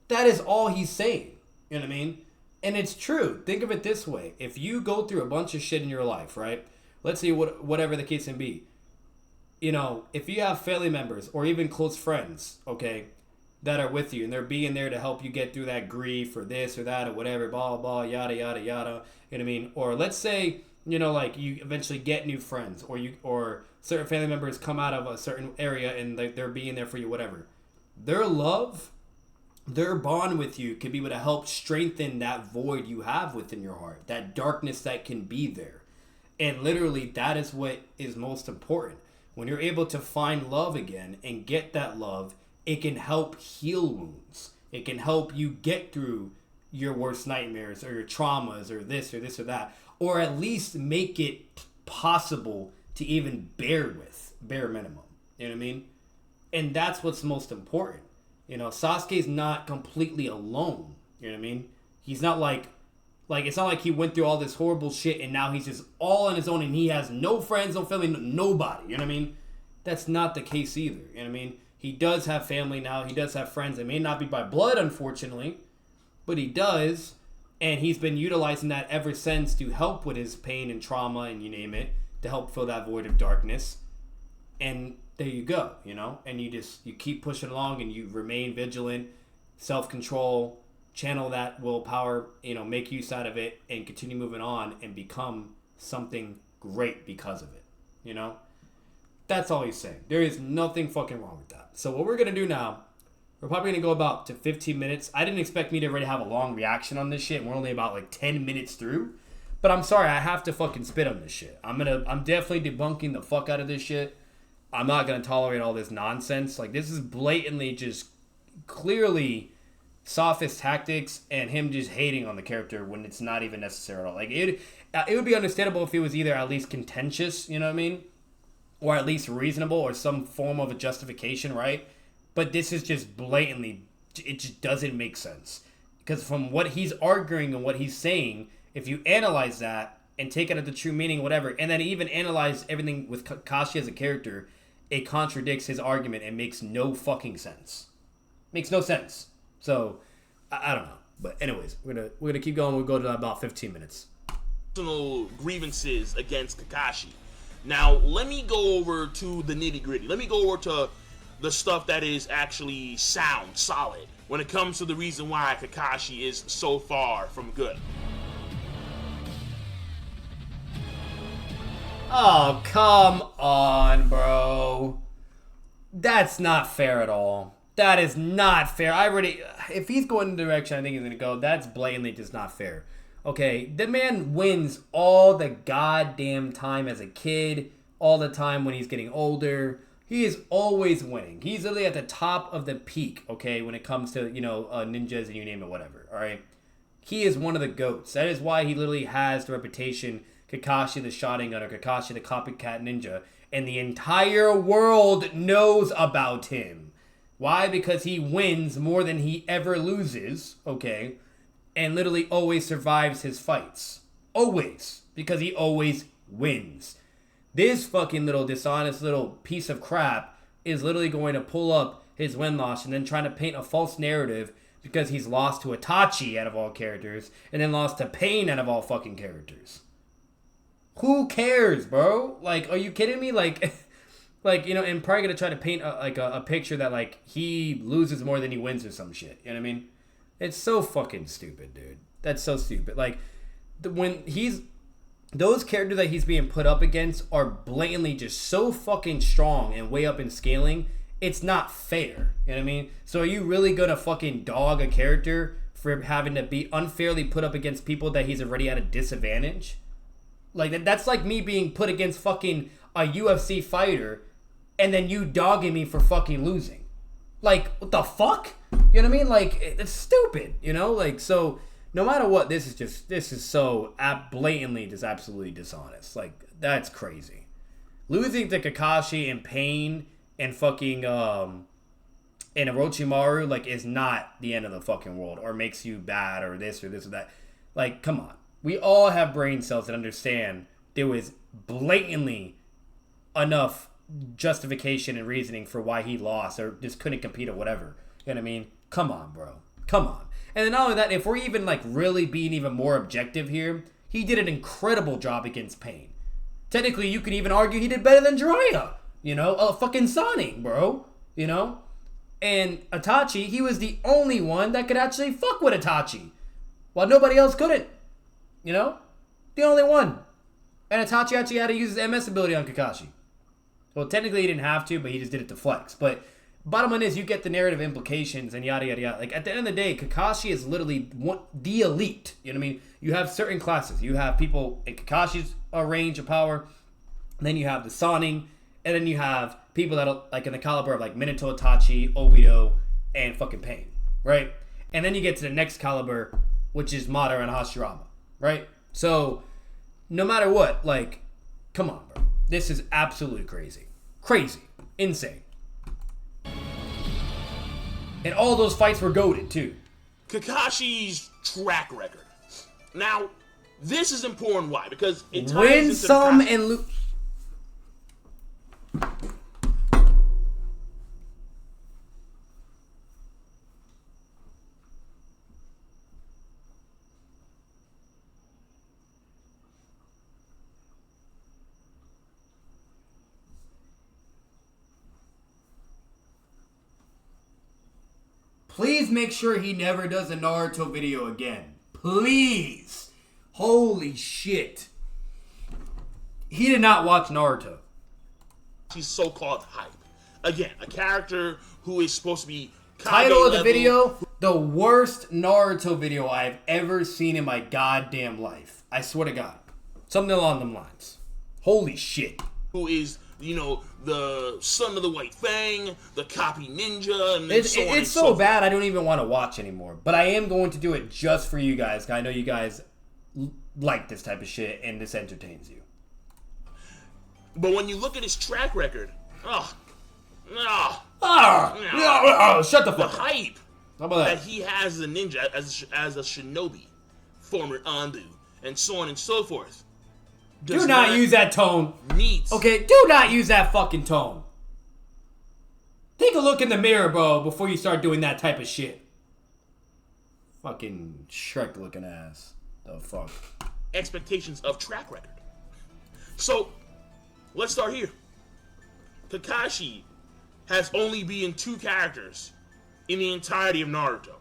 That is all he's saying. You know what I mean? And it's true. Think of it this way. If you go through a bunch of shit in your life, right? Let's say whatever the case may be. If you have family members or even close friends, okay, that are with you and they're being there to help you get through that grief or this or that or whatever, blah, blah, yada, yada, yada. You know what I mean? Or let's say, like you eventually get new friends or certain family members come out of a certain area and they're being there for you, whatever. Their love, their bond with you can be able to help strengthen that void you have within your heart, that darkness that can be there. And literally, that is what is most important. When you're able to find love again and get that love, it can help heal wounds. It can help you get through your worst nightmares or your traumas or this or this or that. Or at least make it possible to even bear with, bare minimum. You know what I mean? And that's what's most important. You know, Sasuke's not completely alone. You know what I mean? He's not like it's not like he went through all this horrible shit and now he's just all on his own and he has no friends, no family, nobody. You know what I mean? That's not the case either. You know what I mean? He does have family now. He does have friends. It may not be by blood, unfortunately, but he does. And he's been utilizing that ever since to help with his pain and trauma and you name it, to help fill that void of darkness. And there you go, you know? And you keep pushing along and you remain vigilant, self-control, channel that willpower, you know, make use out of it and continue moving on and become something great because of it, you know? That's all he's saying. There is nothing fucking wrong with that. So what we're going to do now, we're probably going to go about to 15 minutes. I didn't expect me to already have a long reaction on this shit. We're only about like 10 minutes through. But I'm sorry, I have to fucking spit on this shit. I'm definitely debunking the fuck out of this shit. I'm not going to tolerate all this nonsense. Like, this is blatantly just clearly sophist tactics and him just hating on the character when it's not even necessary at all. Like, it would be understandable if it was either at least contentious, you know what I mean? Or at least reasonable or some form of a justification, right? But this is just blatantly, it just doesn't make sense. Because from what he's arguing and what he's saying, if you analyze that and take it at the true meaning, whatever, and then even analyze everything with Kakashi as a character, it contradicts his argument and makes no fucking sense. Makes no sense. So, I don't know. But anyways, we're gonna keep going. We'll go to about 15 minutes. Personal grievances against Kakashi. Now, let me go over to the nitty-gritty. Let me go over to the stuff that is actually sound, solid, when it comes to the reason why Kakashi is so far from good. Oh, come on, bro. That's not fair at all. That is not fair. If he's going in the direction I think he's going to go, that's blatantly just not fair. Okay, the man wins all the goddamn time as a kid, all the time when he's getting older. He is always winning. He's literally at the top of the peak, okay, when it comes to, you know, ninjas and you name it, whatever, all right? He is one of the GOATs. That is why he literally has the reputation, Kakashi the Sharingan or Kakashi the Copycat Ninja, and the entire world knows about him. Why? Because he wins more than he ever loses, okay, and literally always survives his fights. Always. Because he always wins. This fucking little dishonest little piece of crap is literally going to pull up his win-loss and then trying to paint a false narrative because he's lost to Itachi out of all characters and then lost to Pain out of all fucking characters. Who cares, bro? Like, are you kidding me? Like, you know, and probably gonna try to paint a picture that, like, he loses more than he wins or some shit. You know what I mean? It's so fucking stupid, dude. That's so stupid. Like, those characters that he's being put up against are blatantly just so fucking strong and way up in scaling. It's not fair. You know what I mean? So are you really gonna fucking dog a character for having to be unfairly put up against people that he's already at a disadvantage? Like, that's like me being put against fucking a UFC fighter and then you dogging me for fucking losing. Like, what the fuck? You know what I mean? Like, it's stupid, you know? Like, so, no matter what, this is so blatantly just absolutely dishonest. Like, that's crazy. Losing to Kakashi and Pain and fucking, and Orochimaru, like, is not the end of the fucking world or makes you bad or this or that. Like, come on. We all have brain cells that understand there was blatantly enough justification and reasoning for why he lost or just couldn't compete or whatever. You know what I mean? Come on, bro. Come on. And then not only that, if we're even like really being even more objective here, he did an incredible job against Pain. Technically, you could even argue he did better than Jiraiya. You know? Fucking Sonic, bro. You know? And Itachi, he was the only one that could actually fuck with Itachi. While nobody else couldn't. You know? The only one. And Itachi actually had to use his MS ability on Kakashi. Well, technically he didn't have to, but he just did it to flex. But bottom line is you get the narrative implications and yada yada yada. Like at the end of the day, Kakashi is literally the elite. You know what I mean? You have certain classes. You have people in Kakashi's range of power. Then you have the Sannin, and then you have people that are like in the caliber of like Minato, Itachi, Obito, and fucking Pain, right? And then you get to the next caliber, which is Madara and Hashirama, right? So no matter what, like, come on, bro. This is absolutely crazy. Crazy. Insane. And all those fights were goated, too. Kakashi's track record. Now, this is important. Why? Because it ties Win into some Kakashi. and lose. Please make sure he never does a Naruto video again. Please. Holy shit. He did not watch Naruto. He's so-called hype. Again, a character who is supposed to be Title of the level. video, the worst Naruto video I've ever seen in my goddamn life. I swear to God. Something along them lines. Holy shit. Who is, you know, the son of the White Fang, the copy ninja, and It's so on and so so bad I don't even want to watch anymore. But I am going to do it just for you guys. 'Cause I know you guys like this type of shit and this entertains you. But when you look at his track record, Shut the the fuck up. hype How about that that? he has as a ninja, as a shinobi, former Anbu, and so on and so forth. Do not use that tone. Meet. Okay, do not use that fucking tone. Take a look in the mirror, bro, before you start doing that type of shit. Fucking Shrek looking ass. The fuck. Expectations of track record. So, let's start here. Kakashi has only been 2 characters in the entirety of Naruto.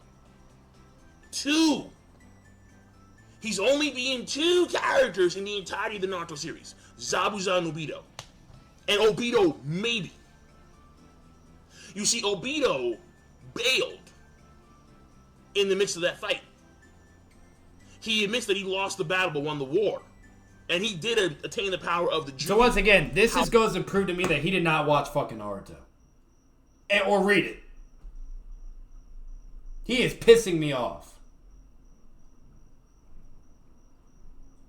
2! He's only been 2 characters in the entirety of the Naruto series. Zabuza and Obito. And Obito, maybe. You see, Obito bailed in the midst of that fight. He admits that he lost the battle but won the war. And he did attain the power of the Jutsu. So once again, this just goes to prove to me that he did not watch fucking Naruto. Or read it. He is pissing me off.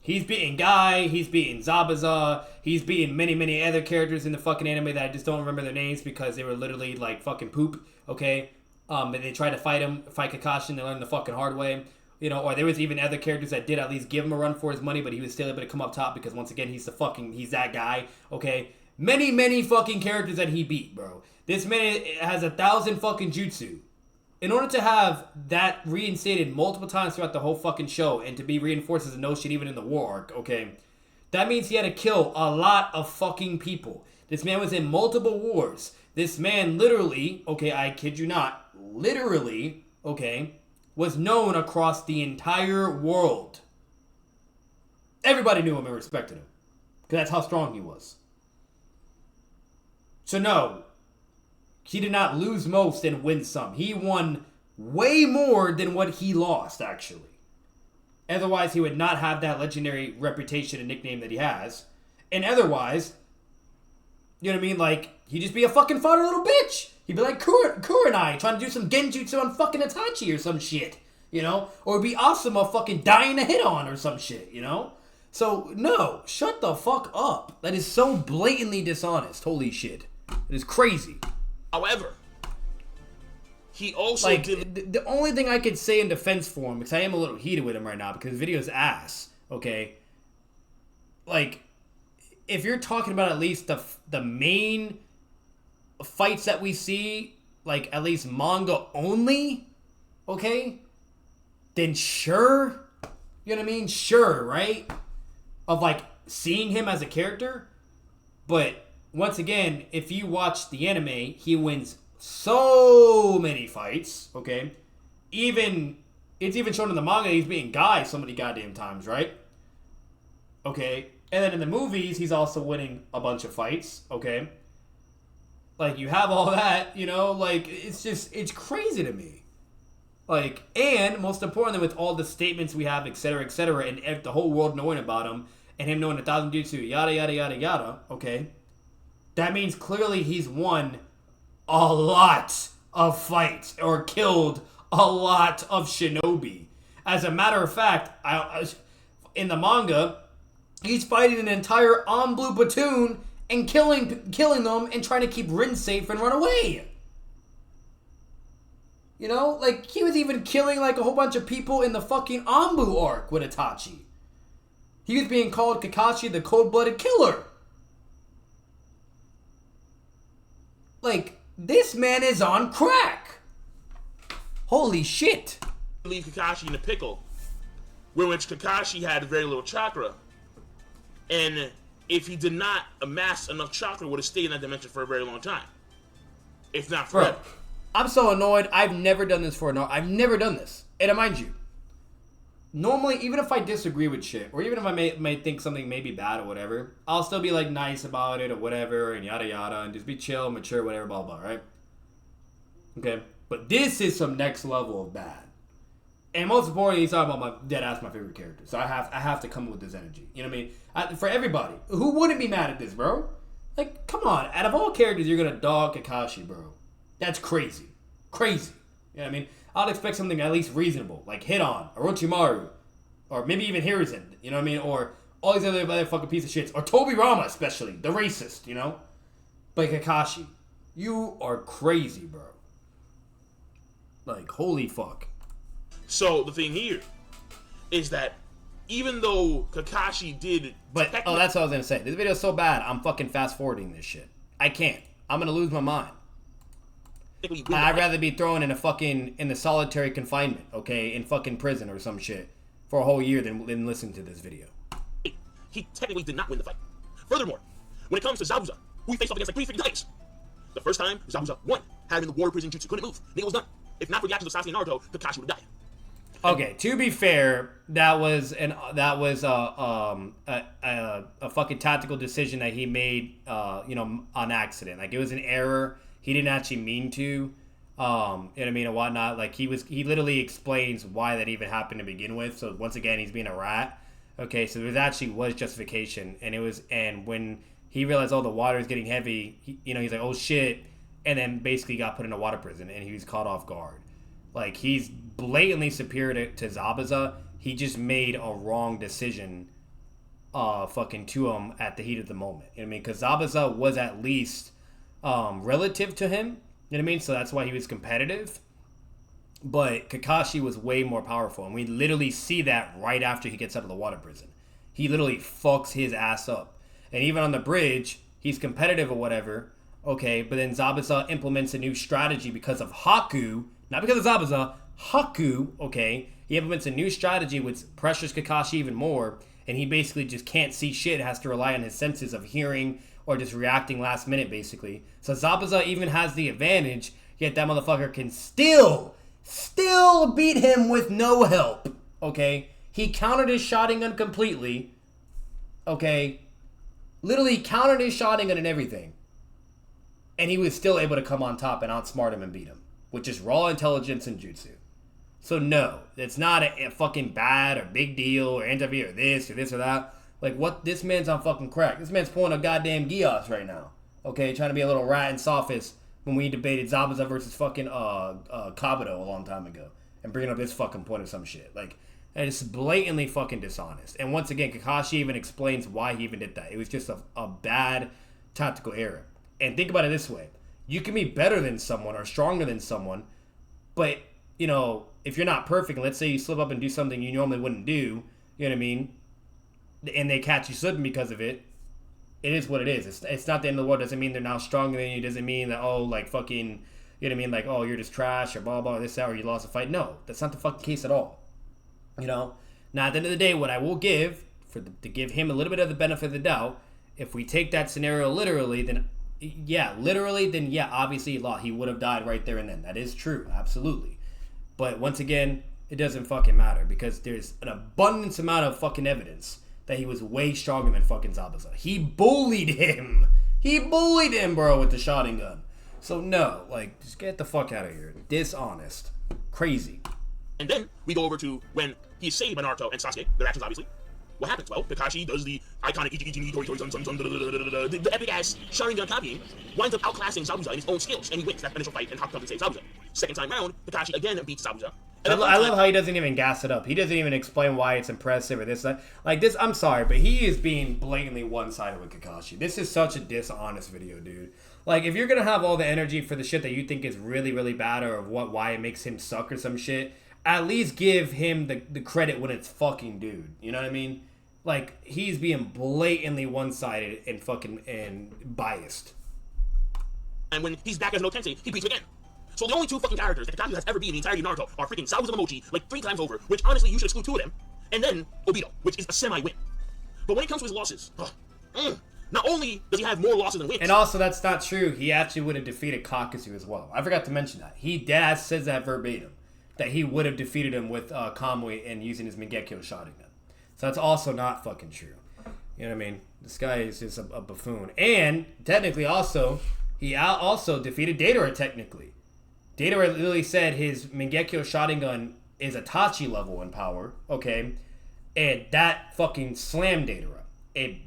He's beating Guy, he's beating Zabuza, he's beating many, many other characters in the fucking anime that I just don't remember their names because they were literally like fucking poop, okay? And they tried to fight Kakashi, and they learned the fucking hard way. You know, or there was even other characters that did at least give him a run for his money, but he was still able to come up top because once again, he's that guy, okay? Many, many fucking characters that he beat, bro. This man has 1,000 fucking jutsu. In order to have that reinstated multiple times throughout the whole fucking show and to be reinforced as a no shit even in the war arc, okay? That means he had to kill a lot of fucking people. This man was in multiple wars. This man literally, okay, I kid you not, literally, okay, was known across the entire world. Everybody knew him and respected him. Because that's how strong he was. So no, he did not lose most and win some. He won way more than what he lost, actually. Otherwise, he would not have that legendary reputation and nickname that he has. And otherwise, you know what I mean? Like, he'd just be a fucking fodder little bitch. He'd be like Kurenai trying to do some genjutsu on fucking Itachi or some shit, you know? Or it'd be Asuma fucking dying to hit on or some shit, you know? So, no, shut the fuck up. That is so blatantly dishonest. Holy shit. It is crazy. However, he also Like, did... the only thing I could say in defense for him, because I am a little heated with him right now, because the video's ass, okay? Like, if you're talking about at least the main fights that we see, like, at least manga only, okay? Then sure, you know what I mean? Sure, right? Of, like, seeing him as a character. But, once again, if you watch the anime, he wins so many fights, okay? It's even shown in the manga he's beating Guy so many goddamn times, right? Okay? And then in the movies, he's also winning a bunch of fights, okay? Like, you have all that, you know? Like, it's crazy to me. Like, and most importantly, with all the statements we have, et cetera, and the whole world knowing about him, and him knowing 1,000 jutsu, yada, yada, yada, yada, okay? That means clearly he's won a lot of fights or killed a lot of shinobi. As a matter of fact, in the manga, he's fighting an entire Blue platoon and killing them and trying to keep Rin safe and run away. You know, like, he was even killing, like, a whole bunch of people in the fucking Anbu arc with Itachi. He was being called Kakashi the cold-blooded killer. Like, this man is on crack. Holy shit. Leave Kakashi in a pickle, which Kakashi had very little chakra. And if he did not amass enough chakra, would have stayed in that dimension for a very long time. If not forever. Bro, I'm so annoyed. I've never done this I've never done this. And mind you, normally, even if I disagree with shit, or even if I may think something may be bad or whatever, I'll still be, like, nice about it or whatever, and yada yada, and just be chill, mature, whatever, blah blah, right? Okay? But this is some next level of bad. And most importantly, he's talking about my favorite character. So I have to come with this energy. You know what I mean? For everybody. Who wouldn't be mad at this, bro? Like, come on. Out of all characters, you're going to dog Kakashi, bro. That's crazy. Crazy. You know what I mean? I'd expect something at least reasonable. Like Hidan, Orochimaru, or maybe even Hiruzen. You know what I mean? Or all these other fucking piece of shits. Or Tobirama, especially. The racist, you know? But Kakashi, you are crazy, bro. Like, holy fuck. So the thing here is that even though Kakashi did, but that's what I was gonna say. This video is so bad, I'm fucking fast forwarding this shit. I can't. I'm gonna lose my mind. I'd rather be thrown in the solitary confinement, okay, in fucking prison or some shit for a whole year than listen to this video. He technically did not win the fight. Furthermore, when it comes to Zabuza, who he faced off against like 3 freaking times, the first time Zabuza won, had him in the water prison jutsu, couldn't move. Nigga was done. If not for the actions of Sasuke and Naruto, Kakashi would have died. Okay, to be fair, that was a fucking tactical decision that he made, on accident. Like, it was an error. He didn't actually mean to, you know what I mean, and whatnot. Like, he literally explains why that even happened to begin with. So once again, he's being a rat. Okay, so there actually was justification, and when he realized, the water is getting heavy, he's like, oh shit, and then basically got put in a water prison, and he was caught off guard. Like, he's blatantly superior to Zabuza. He just made a wrong decision to him at the heat of the moment. You know what I mean? Because Zabuza was at least relative to him. You know what I mean? So that's why he was competitive. But Kakashi was way more powerful. And we literally see that right after he gets out of the water prison. He literally fucks his ass up. And even on the bridge, he's competitive or whatever. Okay, but then Zabuza implements a new strategy because of Haku. Not because of Zabuza, Haku, okay? He implements a new strategy which pressures Kakashi even more, and he basically just can't see shit, has to rely on his senses of hearing or just reacting last minute, basically. So Zabuza even has the advantage, yet that motherfucker can still beat him with no help, okay? He countered his Sharingan completely, okay? Literally countered his Sharingan and everything. And he was still able to come on top and outsmart him and beat him. With just raw intelligence and jutsu. So no, it's not a fucking bad or big deal or interview or this or that. Like, what? This man's on fucking crack. This man's pulling a goddamn Gios right now. Okay, trying to be a little rat and sophist when we debated Zabuza versus fucking Kabuto a long time ago. And bringing up this fucking point of some shit. Like, and it's blatantly fucking dishonest. And once again, Kakashi even explains why he even did that. It was just a bad tactical error. And think about it this way. You can be better than someone or stronger than someone, but, if you're not perfect, let's say you slip up and do something you normally wouldn't do, you know what I mean, and they catch you slipping because of it, it is what it is. It's not the end of the world. It doesn't mean they're now stronger than you. It doesn't mean that, fucking, you know what I mean, like, you're just trash or blah, blah, this, that, or you lost a fight. No, that's not the fucking case at all. Now, at the end of the day, what I will give, to give him a little bit of the benefit of the doubt, if we take that scenario literally, then obviously he would have died right there and then. That is true, absolutely. But once again, it doesn't fucking matter because there's an abundance amount of fucking evidence that he was way stronger than fucking Zabuza. He bullied him, bro, with the Sharingan. So no, like, just get the fuck out of here. Dishonest. Crazy. And then we go over to when he's saved by Naruto and Sasuke, their actions obviously. What happens? Well, Kakashi does the iconic the epic ass Sharingan copying, winds up outclassing Zabuza in his own skills, and he wins that initial fight and comes and saves Zabuza. Second time round, Kakashi again beats Zabuza. I love how he doesn't even gas it up. He doesn't even explain why it's impressive or this, that. Like this, I'm sorry, but he is being blatantly one-sided with Kakashi. This is such a dishonest video, dude. Like, if you're gonna have all the energy for the shit that you think is really, really bad or why it makes him suck or some shit, at least give him the credit when it's fucking dude. You know what I mean? Like, he's being blatantly one-sided and fucking biased. And when he's back as no Tensei, he beats him again. So the only two fucking characters that Kakashi has ever beat in the entirety of Naruto are freaking Zabuza and Momochi, like 3 times over, which honestly you should exclude 2 of them, and then Obito, which is a semi-win. But when it comes to his losses, not only does he have more losses than wins... And also, that's not true. He actually would have defeated KAKASHI as well. I forgot to mention that. Dad says that verbatim, that he would have defeated him with Kamui and using his Mangekyo Sharingan. So that's also not fucking true. You know what I mean? This guy is just a buffoon. And, technically also, he also defeated Deidara, technically. Deidara literally said his Mangekyo Sharingan is Itachi level in power, okay? And that fucking slammed Deidara. It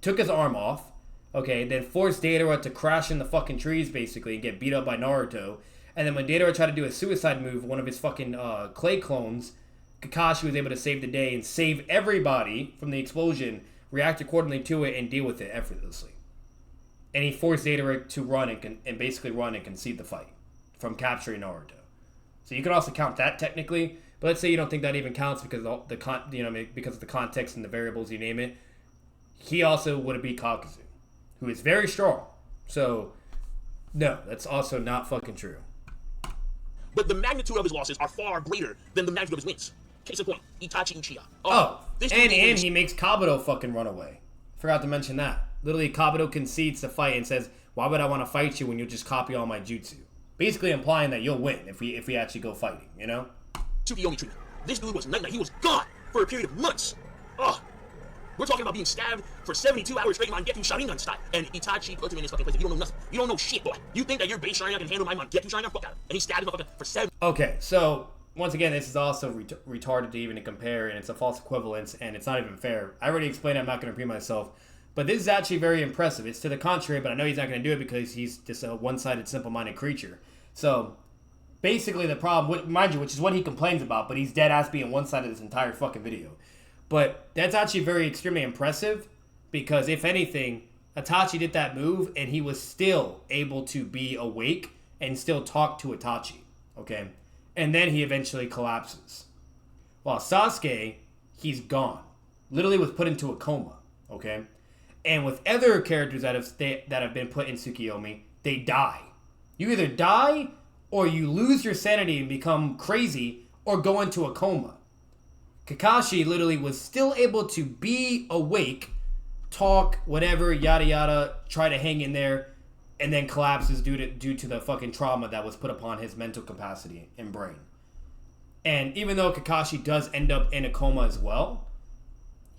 took his arm off, okay? Then forced Deidara to crash in the fucking trees, basically, and get beat up by Naruto. And then when Deidara tried to do a suicide move, one of his fucking clay clones, Kakashi was able to save the day and save everybody from the explosion, react accordingly to it, and deal with it effortlessly. And he forced Deidara to run and basically run and concede the fight from capturing Naruto. So you could also count that technically, but let's say you don't think that even counts because of because of the context and the variables, you name it. He also would have beat Kakashi, who is very strong. So no, that's also not fucking true. But the magnitude of his losses are far greater than the magnitude of his wins. Case in point, Itachi Uchiha. And he makes Kabuto fucking run away. Forgot to mention that. Literally, Kabuto concedes the fight and says, "Why would I want to fight you when you'll just copy all my jutsu?" Basically implying that you'll win if we actually go fighting, you know? Tsukiyomi treatment. This dude was night. He was gone for a period of months. We're talking about being stabbed for 72 hours straight, Mangekyo Sharingan style. And Itachi puts him in his fucking place. You don't know nothing. You don't know shit, boy. You think that your base Sharingan can handle my Mangekyo Sharingan? Fuck out. And he stabbed him for 7. Okay, so once again, this is also retarded to even compare, and it's a false equivalence, and it's not even fair. I already explained. I'm not going to repeat myself. But this is actually very impressive. It's to the contrary, but I know he's not going to do it because he's just a one-sided, simple-minded creature. So, basically the problem, mind you, which is what he complains about, but he's dead-ass being one-sided this entire fucking video. But that's actually very extremely impressive because, if anything, Itachi did that move, and he was still able to be awake and still talk to Itachi, okay? And then he eventually collapses. While Sasuke, he's gone. Literally was put into a coma, okay? And with other characters that have been put in Tsukiyomi, they die. You either die, or you lose your sanity and become crazy, or go into a coma. Kakashi literally was still able to be awake, talk, whatever, yada yada, try to hang in there, and then collapses due to the fucking trauma that was put upon his mental capacity and brain. And even though Kakashi does end up in a coma as well,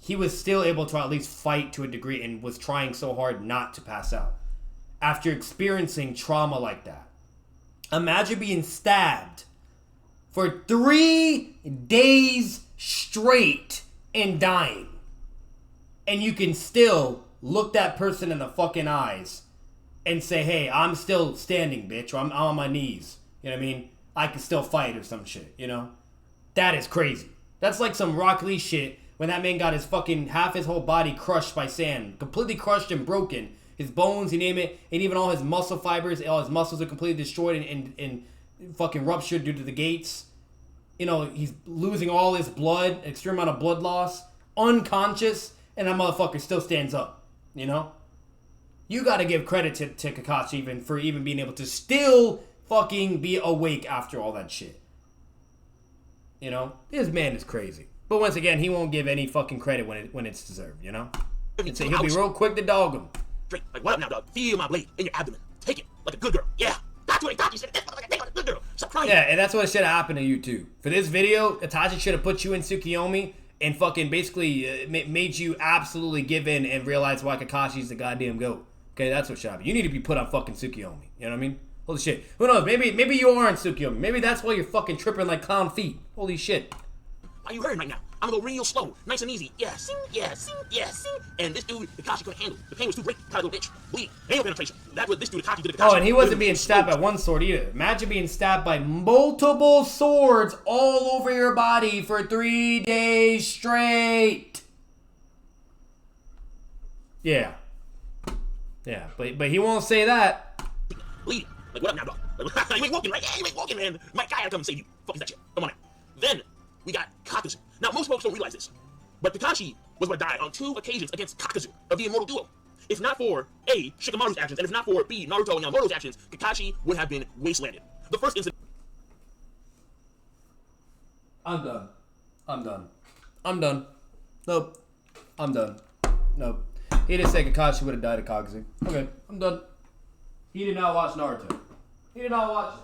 he was still able to at least fight to a degree and was trying so hard not to pass out. After experiencing trauma like that. Imagine being stabbed for 3 days straight and dying. And you can still look that person in the fucking eyes and say, "Hey, I'm still standing, bitch," or "I'm on my knees." You know what I mean? I can still fight or some shit, you know? That is crazy. That's like some Rock Lee shit when that man got his fucking, half his whole body crushed by sand. Completely crushed and broken. His bones, you name it, and even all his muscle fibers, all his muscles are completely destroyed and fucking ruptured due to the gates. You know, he's losing all his blood, extreme amount of blood loss, unconscious, and that motherfucker still stands up, you know? You gotta give credit to Kakashi for even being able to still fucking be awake after all that shit. You know? This man is crazy. But once again, he won't give any fucking credit when it's deserved, you know? So he'll be real quick to dog him. Drake, like, what up now, dog? Feel my blade in your abdomen. Take it like a good girl. Yeah. That's what Itachi said. Like a good girl. Stop crying. Yeah, and that's what should have happened to you, too. For this video, Itachi should have put you in Tsukiyomi and fucking basically made you absolutely give in and realize why Kakashi's the goddamn GOAT. Okay, that's what should happen. You need to be put on fucking Tsukiyomi. You know what I mean? Holy shit. Who knows? Maybe you aren't Tsukiyomi. Maybe that's why you're fucking tripping like clown feet. Holy shit. Are you hurting right now? I'm gonna go real slow, nice and easy. Yeah, sing, yeah, sing, yeah, sing. And this dude, Kakashi couldn't handle. The pain was too great. Kind of little bitch. Bleeding. Anal penetration. That's what this dude, Kakashi, did to Kakashi. Oh, and he wasn't being stabbed by one sword either. Imagine being stabbed by multiple swords all over your body for 3 days straight. Yeah. Yeah, but he won't say that. Bleeding. Like, what up now, dog? Like, you ain't walking, right? Yeah, you ain't walking, man. My guy had to come and save you. Fuck is that shit? Come on now. Then, we got Kakashi. Now, most folks don't realize this, but Kakashi was what died on 2 occasions against Kakashi of the Immortal Duo. If not for A, Shikamaru's actions, and if not for B, Naruto and Yamamoto's actions, Kakashi would have been wastelanded. The first incident... I'm done. Nope. I'm done. Nope. He didn't say Kakashi would have died of Kakashi. Okay, I'm done. He did not watch Naruto. He did not watch it.